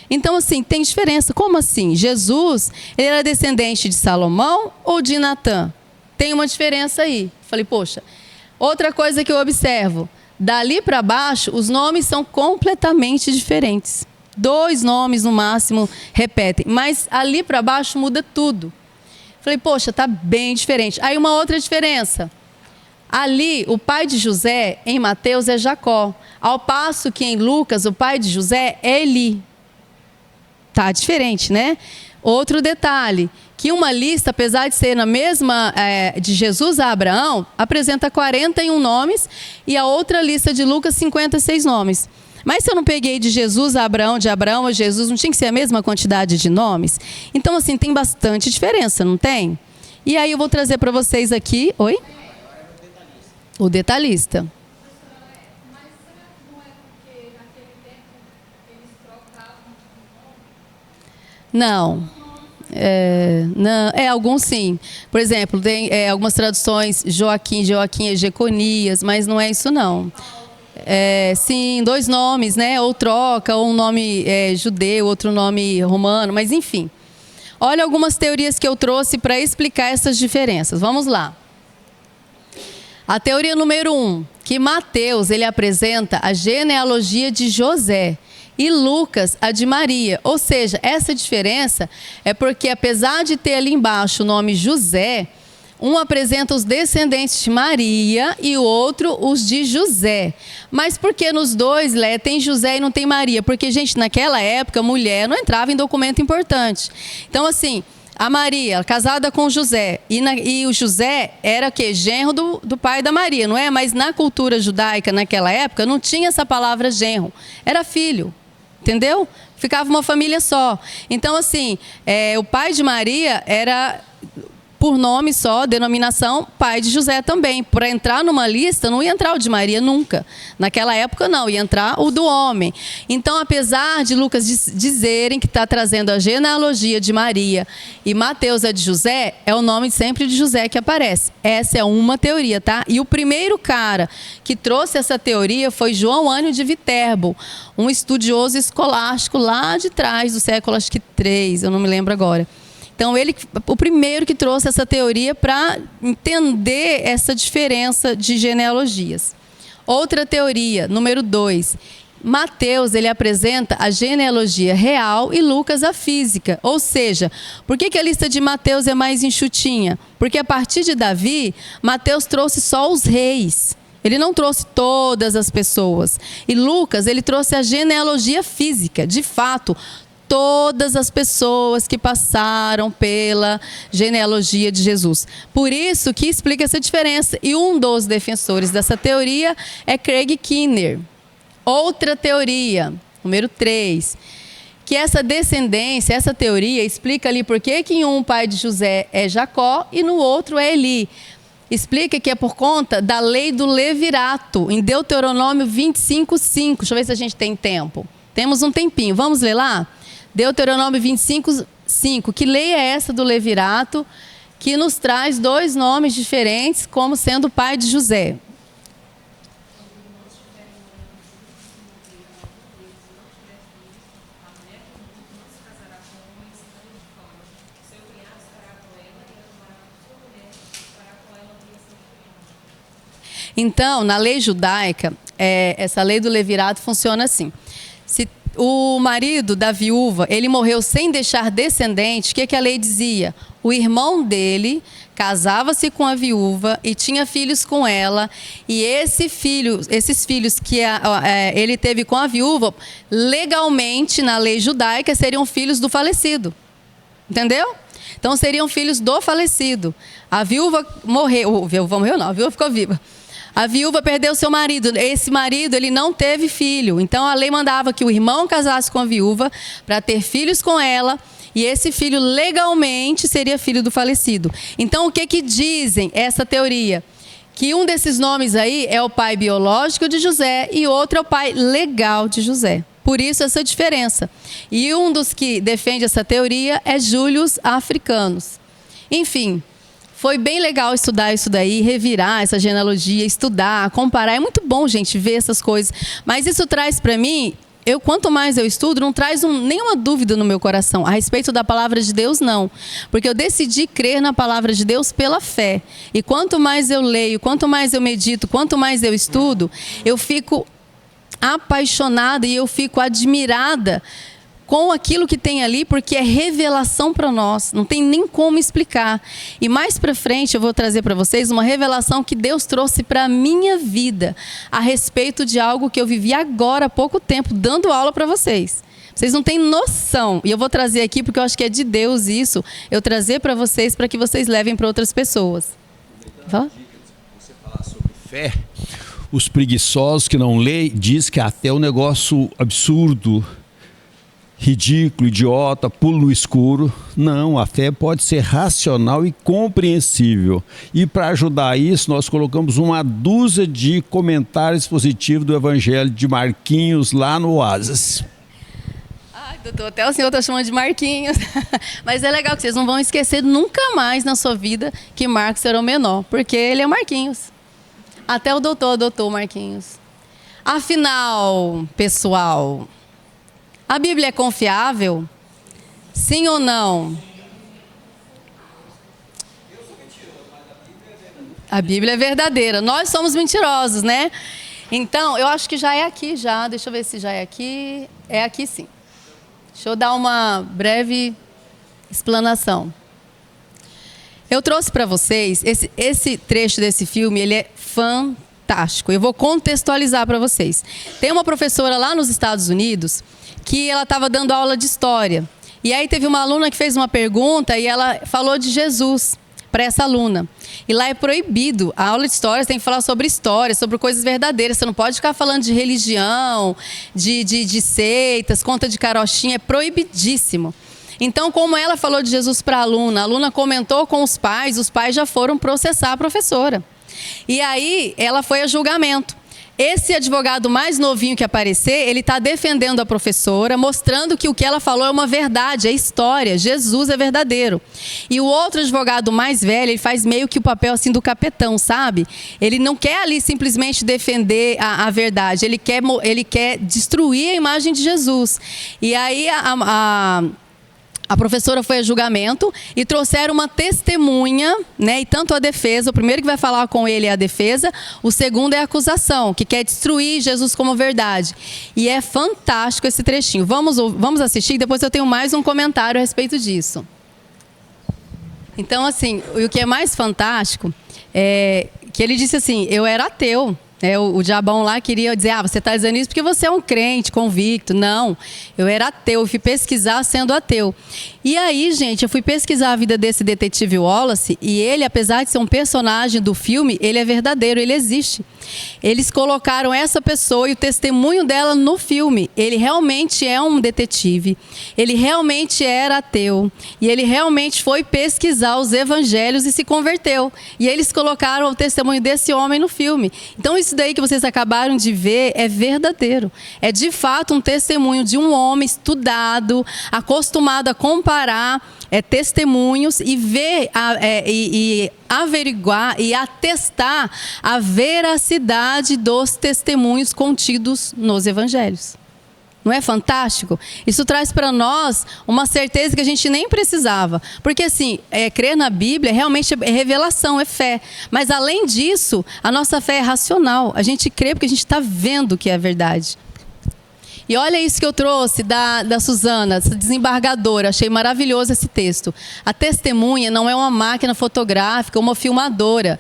Então, assim, tem diferença. Como assim? Jesus, ele era descendente de Salomão ou de Natã? Tem uma diferença aí. Falei, poxa, outra coisa que eu observo, dali para baixo, os nomes são completamente diferentes. 2 nomes no máximo repetem, mas ali para baixo muda tudo. Falei, poxa, tá bem diferente. Aí uma outra diferença. Ali, o pai de José, em Mateus, é Jacó. Ao passo que em Lucas, o pai de José é Eli. Tá diferente, né? Outro detalhe, que uma lista, apesar de ser na mesma, de Jesus a Abraão, apresenta 41 nomes e a outra lista de Lucas, 56 nomes. Mas se eu não peguei de Jesus a Abraão, de Abraão a Jesus, não tinha que ser a mesma quantidade de nomes? Então, assim, tem bastante diferença, não tem? E aí eu vou trazer para vocês aqui... Oi? O detalhista. Mas será que não é porque naquele tempo eles trocavam de nome? Não, alguns sim. Por exemplo, tem algumas traduções, Joaquim é Jeconias, mas não é isso não. Sim, 2 nomes, né? Ou troca, ou um nome judeu, outro nome romano, mas enfim. Olha algumas teorias que eu trouxe para explicar essas diferenças. Vamos lá. A teoria número 1, que Mateus ele apresenta a genealogia de José e Lucas a de Maria. Ou seja, essa diferença é porque apesar de ter ali embaixo o nome José, um apresenta os descendentes de Maria e o outro os de José. Mas por que nos dois, tem José e não tem Maria? Porque, gente, naquela época, mulher não entrava em documento importante. Então, assim, a Maria, casada com José, e o José era o quê? Genro do pai da Maria, não é? Mas na cultura judaica, naquela época, não tinha essa palavra genro. Era filho, entendeu? Ficava uma família só. Então, assim, o pai de Maria era... por nome só, denominação, pai de José também. Para entrar numa lista, não ia entrar o de Maria nunca. Naquela época, não, ia entrar o do homem. Então, apesar de Lucas dizerem que está trazendo a genealogia de Maria e Mateus é de José, é o nome sempre de José que aparece. Essa é uma teoria, tá? E o primeiro cara que trouxe essa teoria foi João Ânio de Viterbo, um estudioso escolástico lá de trás, do século, acho que 3, eu não me lembro agora. Então, ele, o primeiro que trouxe essa teoria para entender essa diferença de genealogias. Outra teoria, número 2. Mateus, ele apresenta a genealogia real e Lucas a física. Ou seja, por que a lista de Mateus é mais enxutinha? Porque a partir de Davi, Mateus trouxe só os reis. Ele não trouxe todas as pessoas. E Lucas, ele trouxe a genealogia física. De fato, todas as pessoas que passaram pela genealogia de Jesus. Por isso que explica essa diferença. E um dos defensores dessa teoria é Craig Kinnear. Outra teoria, número 3, que essa descendência, essa teoria explica ali por que em um pai de José é Jacó e no outro é Eli. Explica que é por conta da lei do levirato, em Deuteronômio 25:5. Deixa eu ver se a gente tem tempo. Temos um tempinho, vamos ler lá? Deuteronômio 25:5. Que lei é essa do levirato que nos traz 2 nomes diferentes como sendo pai de José? Então, na lei judaica, essa lei do levirato funciona assim. Se o marido da viúva, ele morreu sem deixar descendente, o que a lei dizia? O irmão dele casava-se com a viúva e tinha filhos com ela, e esses filhos que ele teve com a viúva, legalmente, na lei judaica, seriam filhos do falecido. Entendeu? Então, seriam filhos do falecido. A viúva morreu, a viúva ficou viva. A viúva perdeu seu marido. Esse marido, ele não teve filho. Então, a lei mandava que o irmão casasse com a viúva para ter filhos com ela. E esse filho, legalmente, seria filho do falecido. Então, o que dizem essa teoria? Que um desses nomes aí é o pai biológico de José e outro é o pai legal de José. Por isso, essa diferença. E um dos que defende essa teoria é Julius Africanus. Enfim, foi bem legal estudar isso daí, revirar essa genealogia, estudar, comparar. É muito bom, gente, ver essas coisas. Mas isso traz para mim, quanto mais eu estudo, não traz nenhuma dúvida no meu coração. A respeito da palavra de Deus, não. Porque eu decidi crer na palavra de Deus pela fé. E quanto mais eu leio, quanto mais eu medito, quanto mais eu estudo, eu fico apaixonada e eu fico admirada com aquilo que tem ali, porque é revelação para nós, não tem nem como explicar. E mais para frente eu vou trazer para vocês uma revelação que Deus trouxe para a minha vida, a respeito de algo que eu vivi agora há pouco tempo, dando aula para vocês. Vocês não têm noção, e eu vou trazer aqui porque eu acho que é de Deus isso, eu trazer para vocês, para que vocês levem para outras pessoas. Você falar sobre fé, os preguiçosos que não leem, diz que a fé é um negócio absurdo, ridículo, idiota, pulo no escuro. Não, a fé pode ser racional e compreensível. E para ajudar isso, nós colocamos uma dúzia de comentários positivos do Evangelho de Marquinhos lá no Oasis. Ai, doutor, até o senhor está chamando de Marquinhos. Mas é legal que vocês não vão esquecer nunca mais na sua vida que Marcos era o menor, porque ele é Marquinhos. Até o doutor adotou Marquinhos. Afinal, pessoal, a Bíblia é confiável? Sim ou não? A Bíblia é verdadeira. Nós somos mentirosos, né? Então, eu acho que já é aqui, já. Deixa eu ver se já é aqui. É aqui, sim. Deixa eu dar uma breve explanação. Eu trouxe para vocês, esse trecho desse filme, ele é fantástico. Eu vou contextualizar para vocês. Tem uma professora lá nos Estados Unidos que ela estava dando aula de história. E aí teve uma aluna que fez uma pergunta e ela falou de Jesus para essa aluna. E lá é proibido. A aula de história tem que falar sobre história, sobre coisas verdadeiras. Você não pode ficar falando de religião, de seitas, conta de carochinha. É proibidíssimo. Então, como ela falou de Jesus para a aluna comentou com os pais já foram processar a professora. E aí, ela foi a julgamento. Esse advogado mais novinho que aparecer, ele está defendendo a professora, mostrando que o que ela falou é uma verdade, é história, Jesus é verdadeiro. E o outro advogado mais velho, ele faz meio que o papel assim do capetão, sabe? Ele não quer ali simplesmente defender a verdade, ele quer destruir a imagem de Jesus. E aí a professora foi a julgamento e trouxeram uma testemunha, né? E tanto a defesa, o primeiro que vai falar com ele é a defesa, o segundo é a acusação, que quer destruir Jesus como verdade. E é fantástico esse trechinho. Vamos assistir, depois eu tenho mais um comentário a respeito disso. Então, assim, o que é mais fantástico é que ele disse assim, eu era ateu, O diabão lá queria dizer, você está dizendo isso porque você é um crente convicto. Não, eu era ateu, eu fui pesquisar sendo ateu. E aí, gente, eu fui pesquisar a vida desse detetive Wallace e ele, apesar de ser um personagem do filme, ele é verdadeiro, ele existe. Eles colocaram essa pessoa e o testemunho dela no filme. Ele realmente é um detetive, ele realmente era ateu e ele realmente foi pesquisar os evangelhos e se converteu. E eles colocaram o testemunho desse homem no filme. Então, isso daí que vocês acabaram de ver é verdadeiro. É de fato um testemunho de um homem estudado, acostumado a comparar testemunhos e ver e averiguar e atestar a veracidade dos testemunhos contidos nos evangelhos. Não é fantástico? Isso traz para nós uma certeza que a gente nem precisava. Porque assim, crer na Bíblia realmente é revelação, é fé. Mas além disso, a nossa fé é racional. A gente crê porque a gente está vendo que é verdade. E olha isso que eu trouxe da Suzana, essa desembargadora. Achei maravilhoso esse texto. A testemunha não é uma máquina fotográfica, uma filmadora.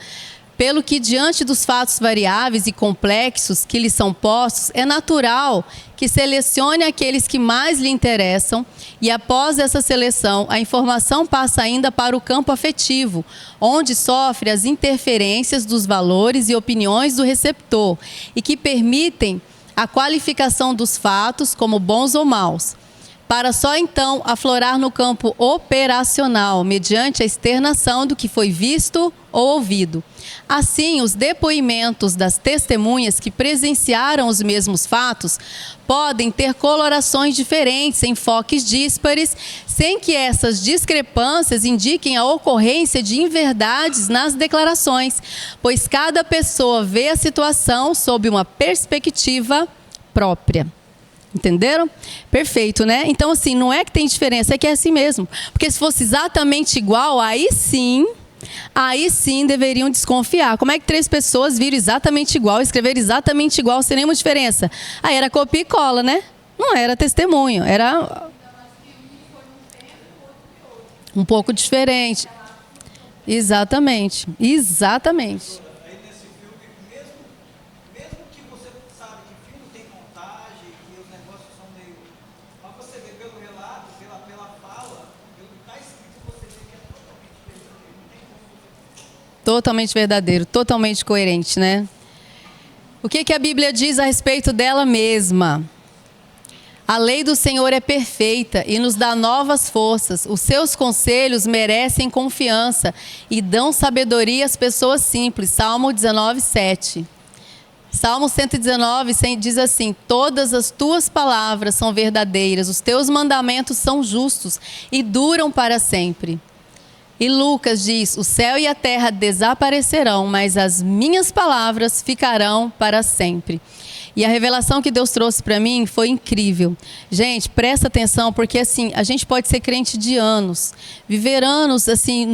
Pelo que, diante dos fatos variáveis e complexos que lhe são postos, é natural que selecione aqueles que mais lhe interessam e, após essa seleção, a informação passa ainda para o campo afetivo, onde sofre as interferências dos valores e opiniões do receptor e que permitem a qualificação dos fatos como bons ou maus, para só então aflorar no campo operacional, mediante a externação do que foi visto ou ouvido. Assim, os depoimentos das testemunhas que presenciaram os mesmos fatos podem ter colorações diferentes, enfoques díspares, sem que essas discrepâncias indiquem a ocorrência de inverdades nas declarações, pois cada pessoa vê a situação sob uma perspectiva própria. Entenderam? Perfeito, né? Então, assim, não é que tem diferença, é que é assim mesmo. Porque se fosse exatamente igual, aí sim deveriam desconfiar. Como é que 3 pessoas viram exatamente igual, escreveram exatamente igual, sem nenhuma diferença? Aí era copia e cola, né? Não era testemunho, era um pouco diferente. Exatamente, exatamente. Totalmente verdadeiro, totalmente coerente, né? O que a Bíblia diz a respeito dela mesma? A lei do Senhor é perfeita e nos dá novas forças. Os seus conselhos merecem confiança e dão sabedoria às pessoas simples. Salmo 19, 7. Salmo 119 diz assim: todas as tuas palavras são verdadeiras, os teus mandamentos são justos e duram para sempre. E Lucas diz: o céu e a terra desaparecerão, mas as minhas palavras ficarão para sempre. E a revelação que Deus trouxe para mim foi incrível. Gente, presta atenção, porque assim, a gente pode ser crente de anos, viver anos assim,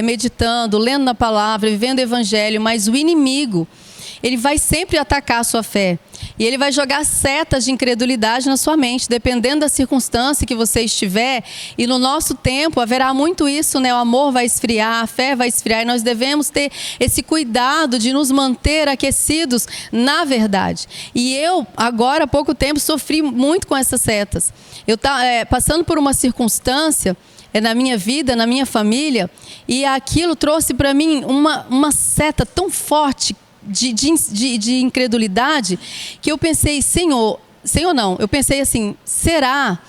meditando, lendo na palavra, vivendo o evangelho, mas o inimigo, ele vai sempre atacar a sua fé. E ele vai jogar setas de incredulidade na sua mente, dependendo da circunstância que você estiver. E no nosso tempo haverá muito isso, né? O amor vai esfriar, a fé vai esfriar. E nós devemos ter esse cuidado de nos manter aquecidos na verdade. E eu, agora há pouco tempo, sofri muito com essas setas. Eu estava passando por uma circunstância na minha vida, na minha família, e aquilo trouxe para mim uma seta tão forte de incredulidade, que eu pensei, Senhor não, eu pensei assim, será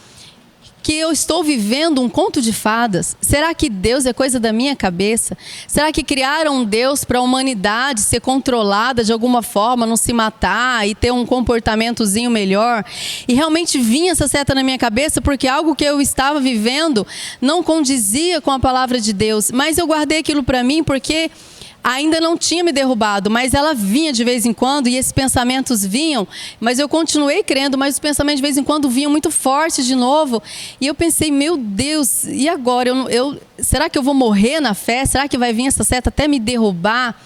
que eu estou vivendo um conto de fadas? Será que Deus é coisa da minha cabeça? Será que criaram um Deus para a humanidade ser controlada de alguma forma, não se matar e ter um comportamentozinho melhor? E realmente vinha essa seta na minha cabeça, porque algo que eu estava vivendo não condizia com a palavra de Deus, mas eu guardei aquilo para mim porque ainda não tinha me derrubado, mas ela vinha de vez em quando e esses pensamentos vinham, mas eu continuei crendo, mas os pensamentos de vez em quando vinham muito fortes de novo. E eu pensei, meu Deus, e agora? Será que eu vou morrer na fé? Será que vai vir essa seta até me derrubar?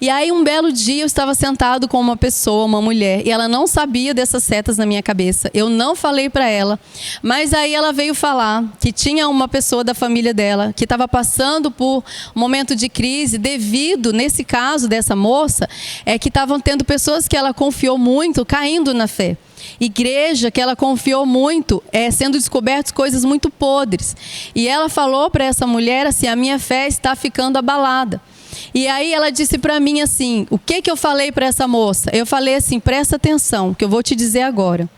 E aí um belo dia eu estava sentado com uma pessoa, uma mulher, e ela não sabia dessas setas na minha cabeça. Eu não falei para ela, mas aí ela veio falar que tinha uma pessoa da família dela que estava passando por um momento de crise devido, nesse caso dessa moça, que estavam tendo pessoas que ela confiou muito caindo na fé. Igreja que ela confiou muito, sendo descobertas coisas muito podres. E ela falou para essa mulher assim: a minha fé está ficando abalada. E aí ela disse para mim assim: o que eu falei para essa moça? Eu falei assim: presta atenção, que eu vou te dizer agora.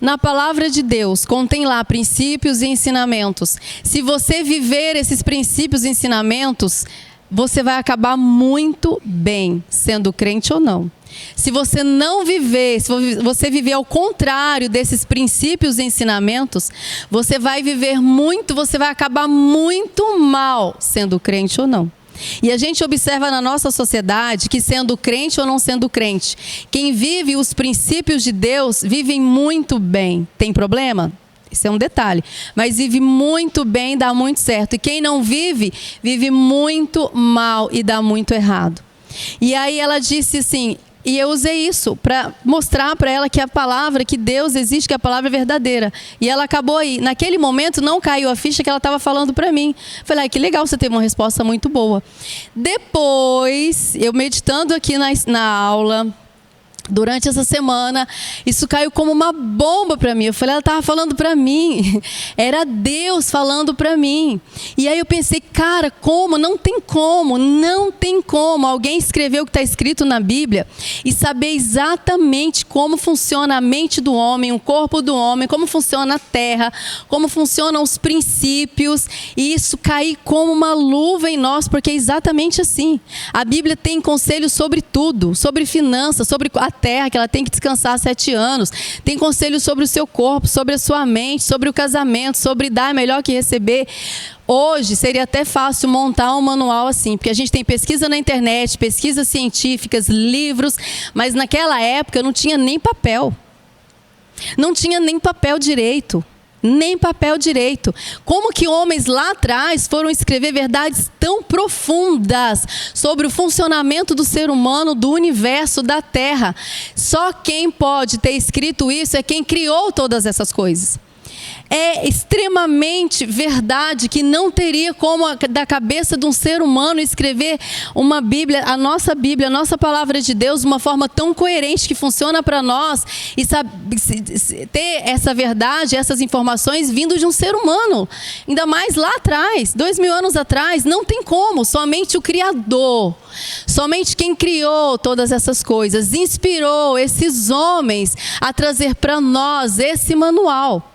Na palavra de Deus, contém lá princípios e ensinamentos. Se você viver esses princípios e ensinamentos, você vai acabar muito bem, sendo crente ou não. Se você não viver, se você viver ao contrário desses princípios e ensinamentos, você vai viver muito, você vai acabar muito mal, sendo crente ou não. E a gente observa na nossa sociedade que, sendo crente ou não sendo crente, quem vive os princípios de Deus vive muito bem. Tem problema? Isso é um detalhe. Mas vive muito bem, dá muito certo. E quem não vive, vive muito mal e dá muito errado. E aí ela disse assim... E eu usei isso para mostrar para ela que a palavra, que Deus existe, que a palavra é verdadeira. E ela acabou aí. Naquele momento não caiu a ficha que ela estava falando para mim. Falei: que legal, você teve uma resposta muito boa. Depois, eu meditando aqui na aula, durante essa semana, isso caiu como uma bomba para mim. Eu falei: ela estava falando para mim. Era Deus falando para mim. E aí eu pensei: cara, como? Não tem como. Não tem como alguém escrever o que está escrito na Bíblia e saber exatamente como funciona a mente do homem, o corpo do homem, como funciona a terra, como funcionam os princípios, e isso cair como uma luva em nós, porque é exatamente assim. A Bíblia tem conselhos sobre tudo, sobre finanças, sobre a terra, que ela tem que descansar 7 anos. Tem conselhos sobre o seu corpo, sobre a sua mente, sobre o casamento, sobre dar melhor que receber. Hoje seria até fácil montar um manual assim, porque a gente tem pesquisa na internet, pesquisas científicas, livros, mas naquela época não tinha nem papel. Não tinha nem papel direito. Nem papel direito. Como que homens lá atrás foram escrever verdades tão profundas sobre o funcionamento do ser humano, do universo, da terra? Só quem pode ter escrito isso é quem criou todas essas coisas. É extremamente verdade que não teria como da cabeça de um ser humano escrever uma Bíblia, a nossa palavra de Deus, de uma forma tão coerente que funciona para nós, e ter essa verdade, essas informações vindo de um ser humano. Ainda mais lá atrás, 2000 anos atrás, não tem como. Somente o Criador, somente quem criou todas essas coisas, inspirou esses homens a trazer para nós esse manual.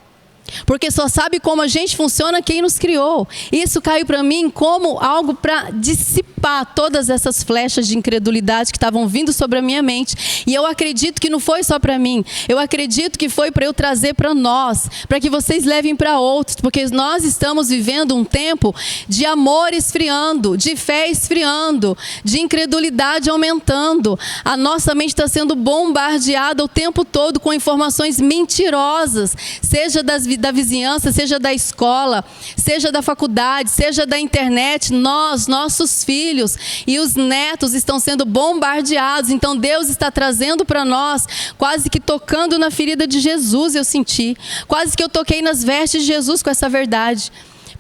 Porque só sabe como a gente funciona quem nos criou. Isso caiu para mim como algo para dissipar todas essas flechas de incredulidade que estavam vindo sobre a minha mente. E eu acredito que não foi só para mim. Eu acredito que foi para eu trazer para nós, para que vocês levem para outros. Porque nós estamos vivendo um tempo de amor esfriando, de fé esfriando, de incredulidade aumentando. A nossa mente está sendo bombardeada o tempo todo com informações mentirosas, seja da vizinhança, seja da escola, seja da faculdade, seja da internet. Nossos filhos e os netos estão sendo bombardeados. Então Deus está trazendo para nós, quase que tocando na ferida de Jesus, eu senti. Quase que eu toquei nas vestes de Jesus com essa verdade.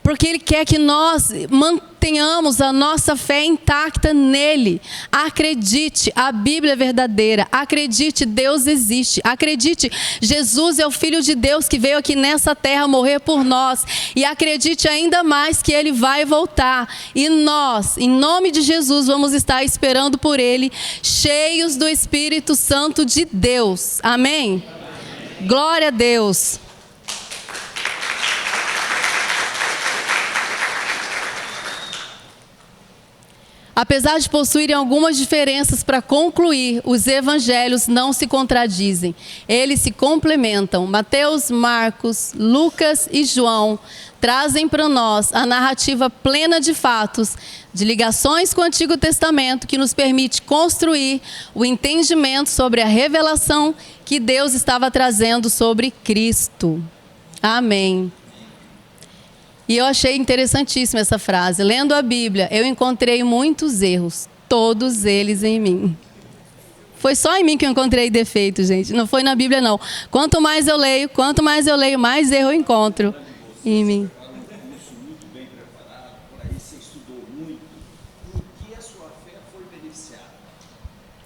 Porque Ele quer que nós mantenhamos a nossa fé intacta nele. Acredite, a Bíblia é verdadeira. Acredite, Deus existe. Acredite, Jesus é o Filho de Deus que veio aqui nessa terra morrer por nós. E acredite ainda mais que Ele vai voltar. E nós, em nome de Jesus, vamos estar esperando por Ele, cheios do Espírito Santo de Deus. Amém? Glória a Deus. Apesar de possuírem algumas diferenças, para concluir, os evangelhos não se contradizem. Eles se complementam. Mateus, Marcos, Lucas e João trazem para nós a narrativa plena de fatos, de ligações com o Antigo Testamento, que nos permite construir o entendimento sobre a revelação que Deus estava trazendo sobre Cristo. Amém. E eu achei interessantíssima essa frase. Lendo a Bíblia, eu encontrei muitos erros. todos eles em mim. Foi só em mim que eu encontrei defeito, gente. Não foi na Bíblia, não. Quanto mais eu leio, mais erro eu encontro em mim.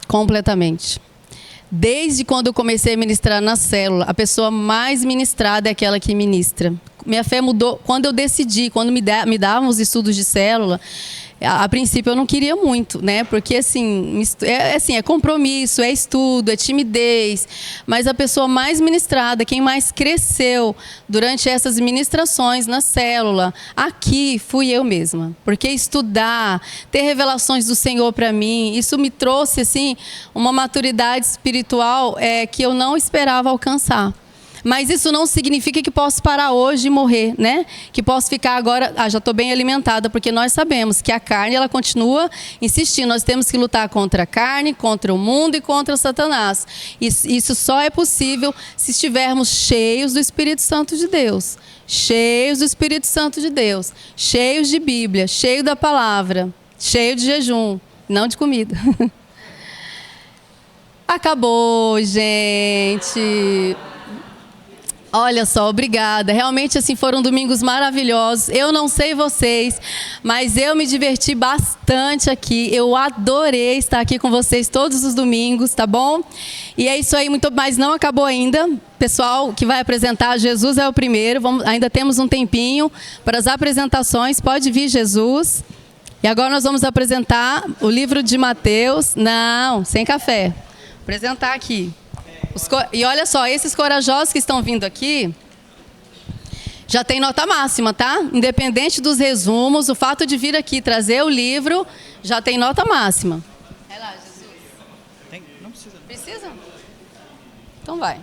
Completamente. Desde quando eu comecei a ministrar na célula, a pessoa mais ministrada é aquela que ministra. Minha fé mudou quando eu decidi, quando me davam os estudos de célula. A princípio eu não queria muito, né? Porque assim, é compromisso, é estudo, é timidez. Mas a pessoa mais ministrada, quem mais cresceu durante essas ministrações na célula, aqui fui eu mesma. Porque estudar, ter revelações do Senhor para mim, isso me trouxe assim uma maturidade espiritual que eu não esperava alcançar. Mas isso não significa que posso parar hoje e morrer, né? Que posso ficar agora, já estou bem alimentada, porque nós sabemos que a carne, ela continua insistindo. Nós temos que lutar contra a carne, contra o mundo e contra Satanás. Isso só é possível se estivermos cheios do Espírito Santo de Deus. Cheios do Espírito Santo de Deus. Cheios de Bíblia, cheios da palavra, cheios de jejum, não de comida. Acabou, gente. Olha só, obrigada. Realmente, assim, foram domingos maravilhosos. Eu não sei vocês, mas eu me diverti bastante aqui. Eu adorei estar aqui com vocês todos os domingos, tá bom? E é isso aí, mas não acabou ainda. Pessoal que vai apresentar, Jesus é o primeiro. Ainda temos um tempinho para as apresentações. Pode vir, Jesus. E agora nós vamos apresentar o livro de Mateus. Não, sem café. Apresentar aqui. E olha só, esses corajosos que estão vindo aqui, já tem nota máxima, tá? Independente dos resumos, o fato de vir aqui trazer o livro, já tem nota máxima. É lá, Jesus. Não precisa. Precisa? Então vai.